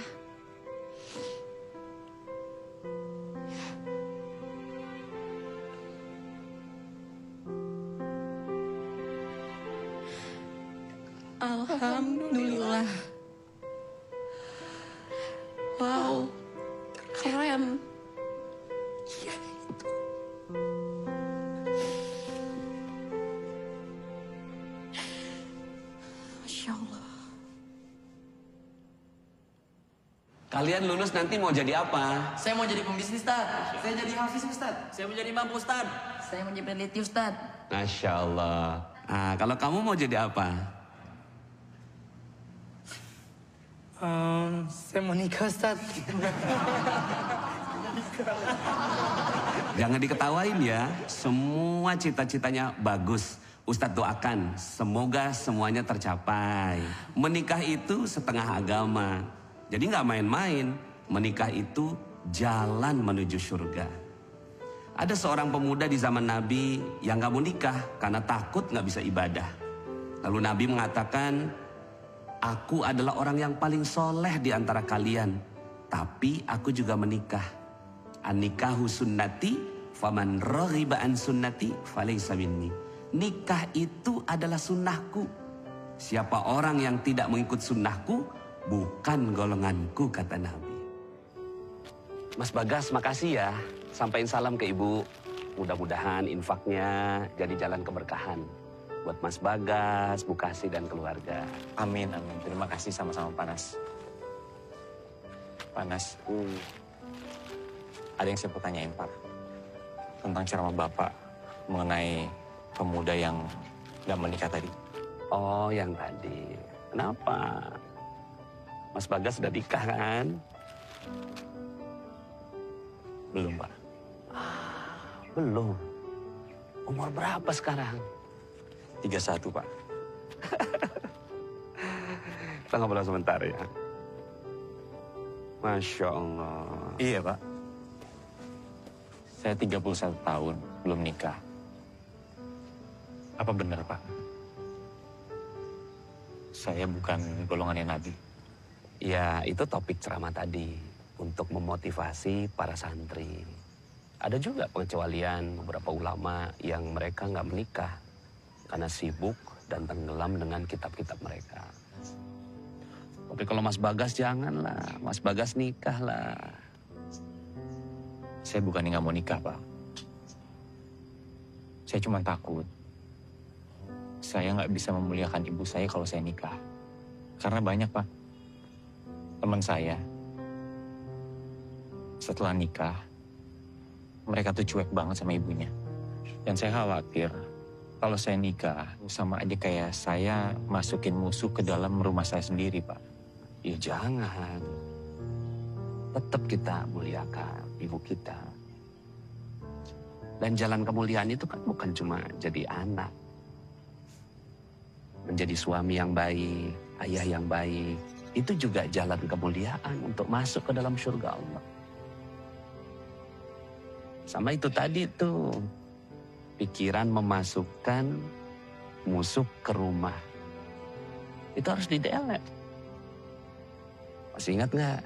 Alhamdulillah. Wow, keren. Iya itu. Masya Allah. Kalian lulus nanti mau jadi apa? Saya mau jadi pembisnis, Ustaz. Saya jadi hafiz, Ustaz. Saya mau jadi imam, Ustaz. Saya mau jadi peneliti, Ustaz. Masya Allah. Nah, kalau kamu mau jadi apa? Saya mau nikah, Ustaz. Jangan diketawain ya. Semua cita-citanya bagus. Ustadz doakan, semoga semuanya tercapai. Menikah itu setengah agama. Jadi nggak main-main. Menikah itu jalan menuju surga. Ada seorang pemuda di zaman Nabi yang nggak mau nikah karena takut nggak bisa ibadah. Lalu Nabi mengatakan, aku adalah orang yang paling soleh di antara kalian. Tapi aku juga menikah. An-nikahu sunnati, faman raghiba an sunnati, falaysa minni. Nikah itu adalah sunnahku. Siapa orang yang tidak mengikut sunnahku, bukan golonganku, kata Nabi. Mas Bagas, makasih ya. Sampaikan salam ke ibu. Mudah-mudahan infaknya jadi jalan keberkahan buat Mas Bagas, Bu Kasih, dan keluarga. Amin, amin. Terima kasih sama-sama Panas. Panas, ada yang saya mau tanyain, Pak. Tentang ceramah Bapak mengenai pemuda yang nggak menikah tadi. Oh, yang tadi. Kenapa? Mas Bagas sudah nikah kan? Belum, Pak. Belum. Umur berapa sekarang? 31, Pak. Kita ngobrol sebentar ya. Masya Allah. Iya, Pak. Saya 31 tahun, belum nikah. Apa benar, Pak? Saya bukan golongannya Nabi. Ya, itu topik ceramah tadi. Untuk memotivasi para santri. Ada juga pengecualian beberapa ulama yang mereka nggak menikah. Karena sibuk dan tenggelam dengan kitab-kitab mereka. Tapi kalau Mas Bagas janganlah. Mas Bagas nikahlah. Saya bukannya nggak mau nikah, Pak. Saya cuma takut. Saya nggak bisa memuliakan ibu saya kalau saya nikah. Karena banyak, Pak. Teman saya, setelah nikah, mereka tuh cuek banget sama ibunya. Dan saya khawatir, kalau saya nikah, sama aja kayak saya masukin musuh ke dalam rumah saya sendiri, Pak. Ya jangan. Tetap kita muliakan ibu kita. Dan jalan kemuliaan itu kan bukan cuma jadi anak. Menjadi suami yang baik, ayah yang baik. Itu juga jalan kemuliaan untuk masuk ke dalam surga Allah. Sama itu tadi tuh. Pikiran memasukkan musuh ke rumah. Itu harus didelek. Masih ingat nggak?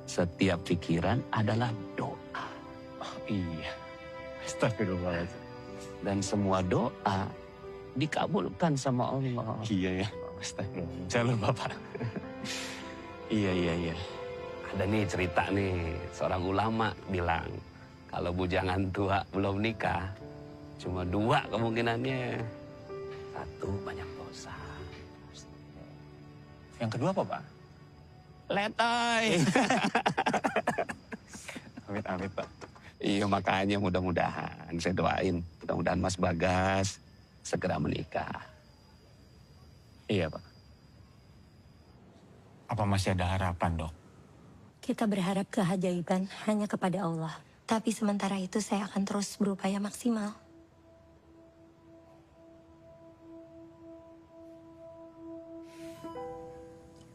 Setiap pikiran adalah doa. Oh iya. Astagfirullahaladzim. Dan semua doa dikabulkan sama Allah. Iya ya. Astagfirullah. Saya lupa, Pak. Iya. Ada nih cerita nih. Seorang ulama bilang, kalau bujangan tua belum nikah, cuma 2 kemungkinannya. 1, banyak dosa. Yang kedua apa, Pak? Letoy. Amit-amit, Pak. Iya, makanya mudah-mudahan saya doain. Mudah-mudahan Mas Bagas segera menikah. Iya, Pak. Apa masih ada harapan, Dok? Kita berharap keajaiban hanya kepada Allah. Tapi sementara itu saya akan terus berupaya maksimal.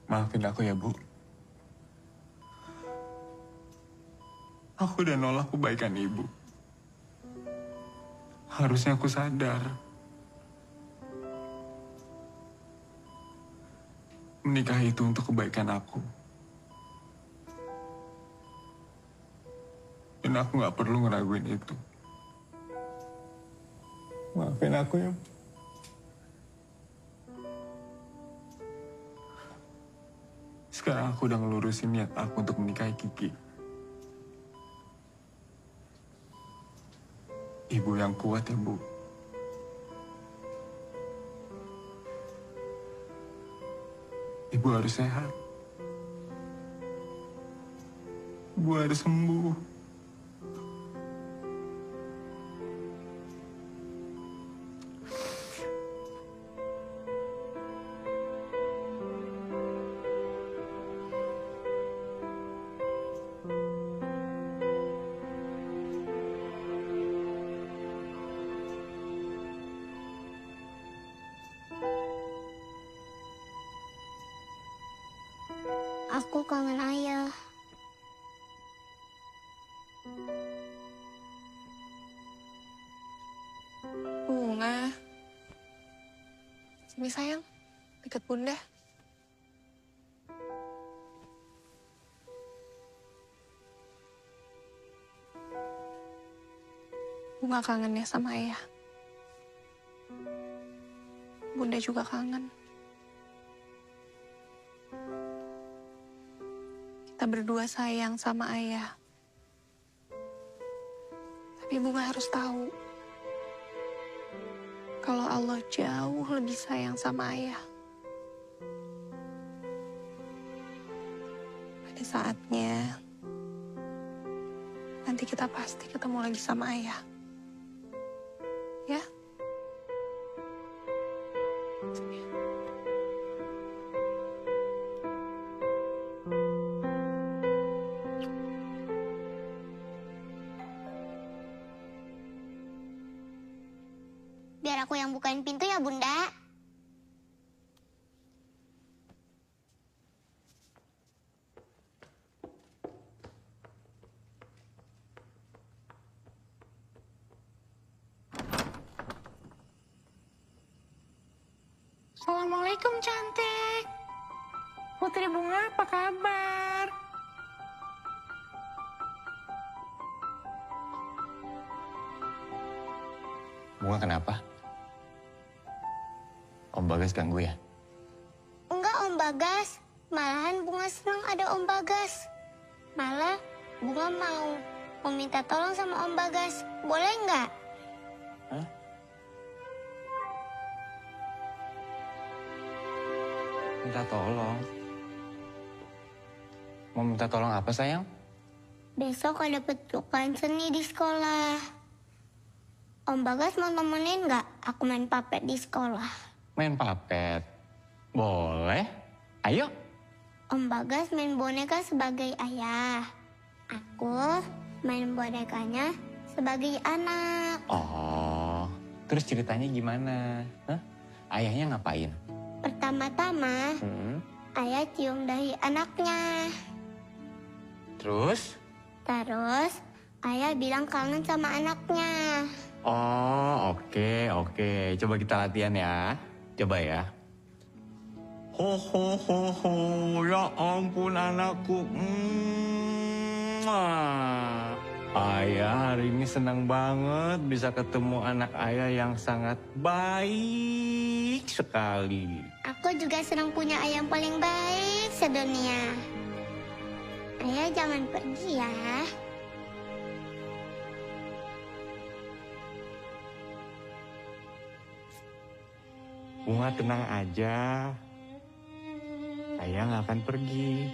Maafin aku ya, Bu. Aku udah nolak kebaikan Ibu. Harusnya aku sadar. Menikah itu untuk kebaikan aku. Dan aku gak perlu ngeraguin itu. Maafin aku ya. Sekarang aku udah ngelurusin niat aku untuk menikahi Kiki. Ibu yang kuat ya, Bu. Ibu harus sehat. Ibu harus sembuh. Aku kangen ayah. Bunga. Sini sayang, dekat bunda. Bunga kangen ya sama ayah. Bunda juga kangen. Kita berdua sayang sama ayah. Tapi Bunga harus tahu, kalau Allah jauh lebih sayang sama ayah. Pada saatnya, nanti kita pasti ketemu lagi sama ayah. Ya? Biar aku yang bukain pintu ya, Bunda. Assalamualaikum, cantik. Putri Bunga, apa kabar? Bunga kenapa? Om Bagas ganggu ya? Enggak, Om Bagas. Malahan Bunga senang ada Om Bagas. Malah Bunga mau minta tolong sama Om Bagas. Boleh nggak? Hah? Minta tolong? Mau minta tolong apa, sayang? Besok ada petukan seni di sekolah. Om Bagas mau nemenin nggak aku main papet di sekolah? Main papet? Boleh. Ayo. Om Bagas main boneka sebagai ayah. Aku main bonekanya sebagai anak. Oh, terus ceritanya gimana? Hah? Ayahnya ngapain? Pertama-tama, ayah cium dahi anaknya. Terus? Terus, ayah bilang kangen sama anaknya. Oh, oke. Coba kita latihan ya. Coba ya. Ho, ya ampun anakku. Ayah hari ini senang banget bisa ketemu anak ayah yang sangat baik sekali. Aku juga senang punya ayah yang paling baik sedunia. Ayah jangan pergi ya. Bunga tenang aja. Ayah nggak akan pergi.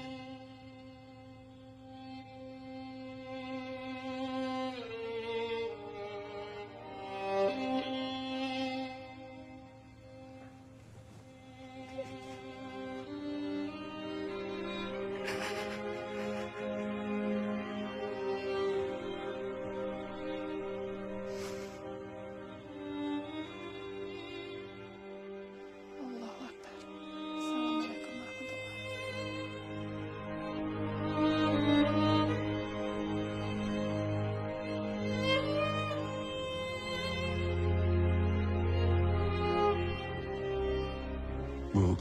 Bu,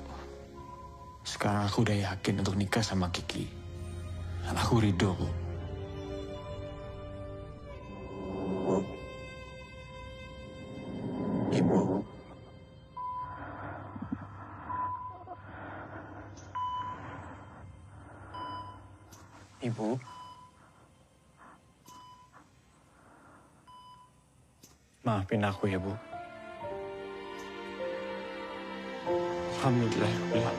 sekarang aku udah yakin untuk nikah sama Kiki. Dan aku ridho, Bu. Ibu. Ibu. Maafin aku ya, Bu. Alhamdulillah.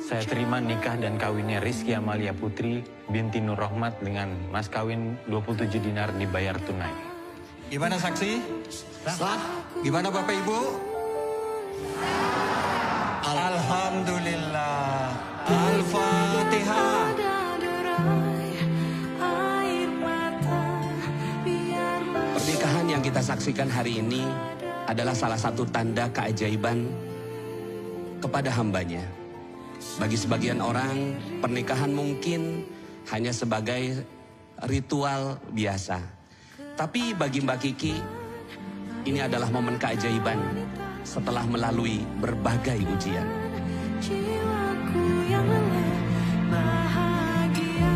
Saya terima nikah dan kawinnya Rizky Amalia Putri binti Nur Rohmat dengan mas kawin 27 dinar dibayar tunai. Gimana saksi? Sah. Gimana Bapak Ibu? Alhamdulillah. Al-Fatihah. Pernikahan yang kita saksikan hari ini adalah salah satu tanda keajaiban kepada hambanya. Bagi sebagian orang, pernikahan mungkin hanya sebagai ritual biasa. Tapi bagi Mbak Kiki, ini adalah momen keajaiban setelah melalui berbagai ujian. Jiwaku yang lelah, bahagia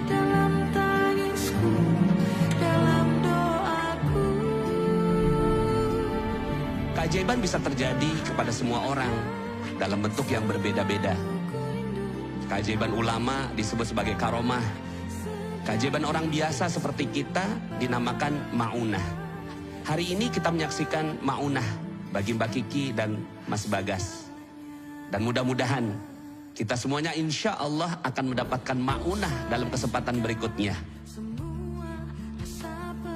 dalam tangisku, dalam doaku. Keajaiban bisa terjadi kepada semua orang, dalam bentuk yang berbeda-beda. Keajaiban ulama disebut sebagai karomah. Keajaiban orang biasa seperti kita dinamakan maunah. Hari ini kita menyaksikan maunah bagi Mbak Kiki dan Mas Bagas. Dan mudah-mudahan kita semuanya insya Allah akan mendapatkan maunah dalam kesempatan berikutnya.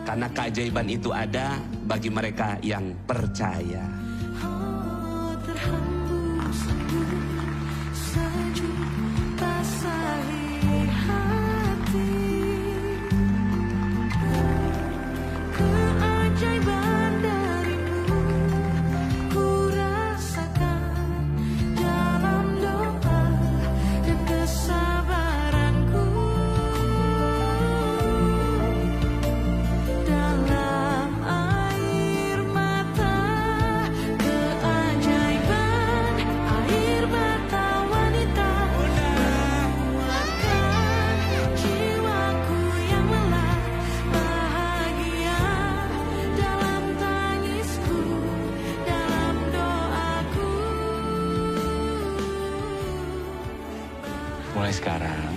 Karena keajaiban itu ada bagi mereka yang percaya. Mulai sekarang,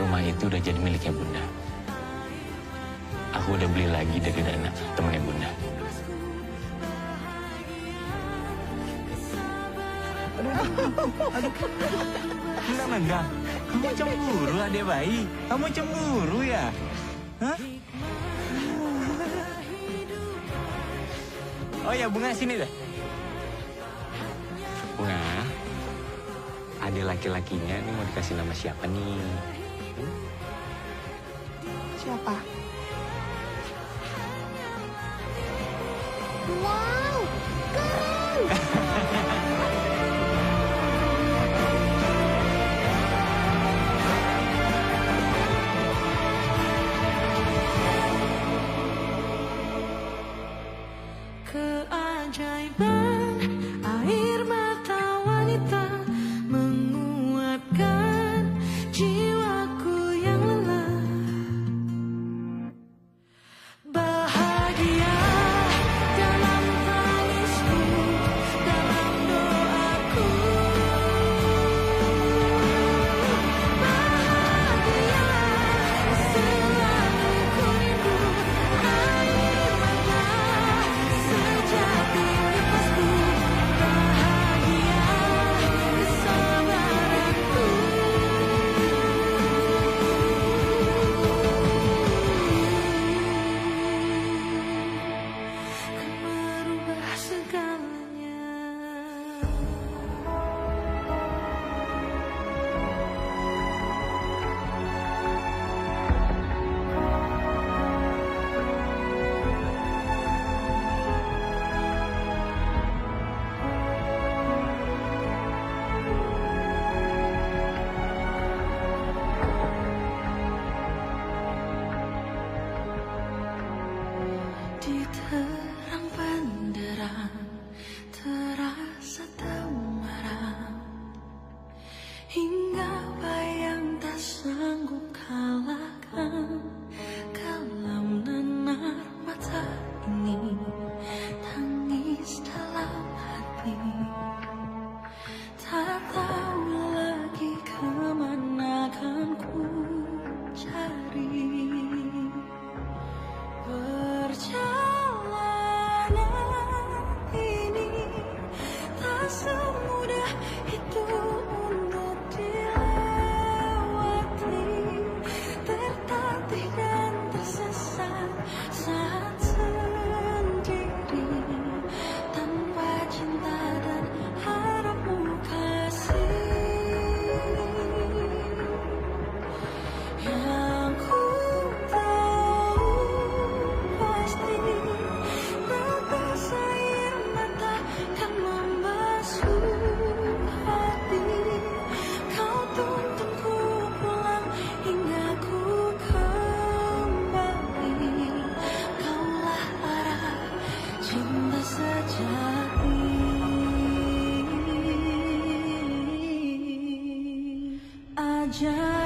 rumah itu udah jadi miliknya Bunda. Aku udah beli lagi dari dana temennya Bunda. Enggak. Kamu cemburu, adek bayi. Kamu cemburu ya? Hah? Oh ya, Bunga sini dah. Bunga, adik laki-lakinya ini mau dikasih nama siapa nih? Siapa? Wow, keren! Keajaiban air mata wanita menguatkan jiwaku yang lelah. Bahagia dalam tangisku, dalam doaku. Bahagia selalu ku rindu, air mata sejati nafasku. Bahagia kesabaranku. Merubah segalanya. Di terang benderang terasa temaram, hingga bayang tak sanggup kalahkan. Kalam nanar mata ini, tangis dalam hati. Tak tahu lagi kemana akan ku cari. Perjalanan ini tak semudah itu untuk dilewati. Tertatih dan tersesat saat sendiri, tanpa cinta dan harapmu kasih. Yang ku tahu pasti tetes air mata kan membasuh hati. Kau tuntunku pulang hingga ku kembali. Kaulah arah cinta sejati. Aja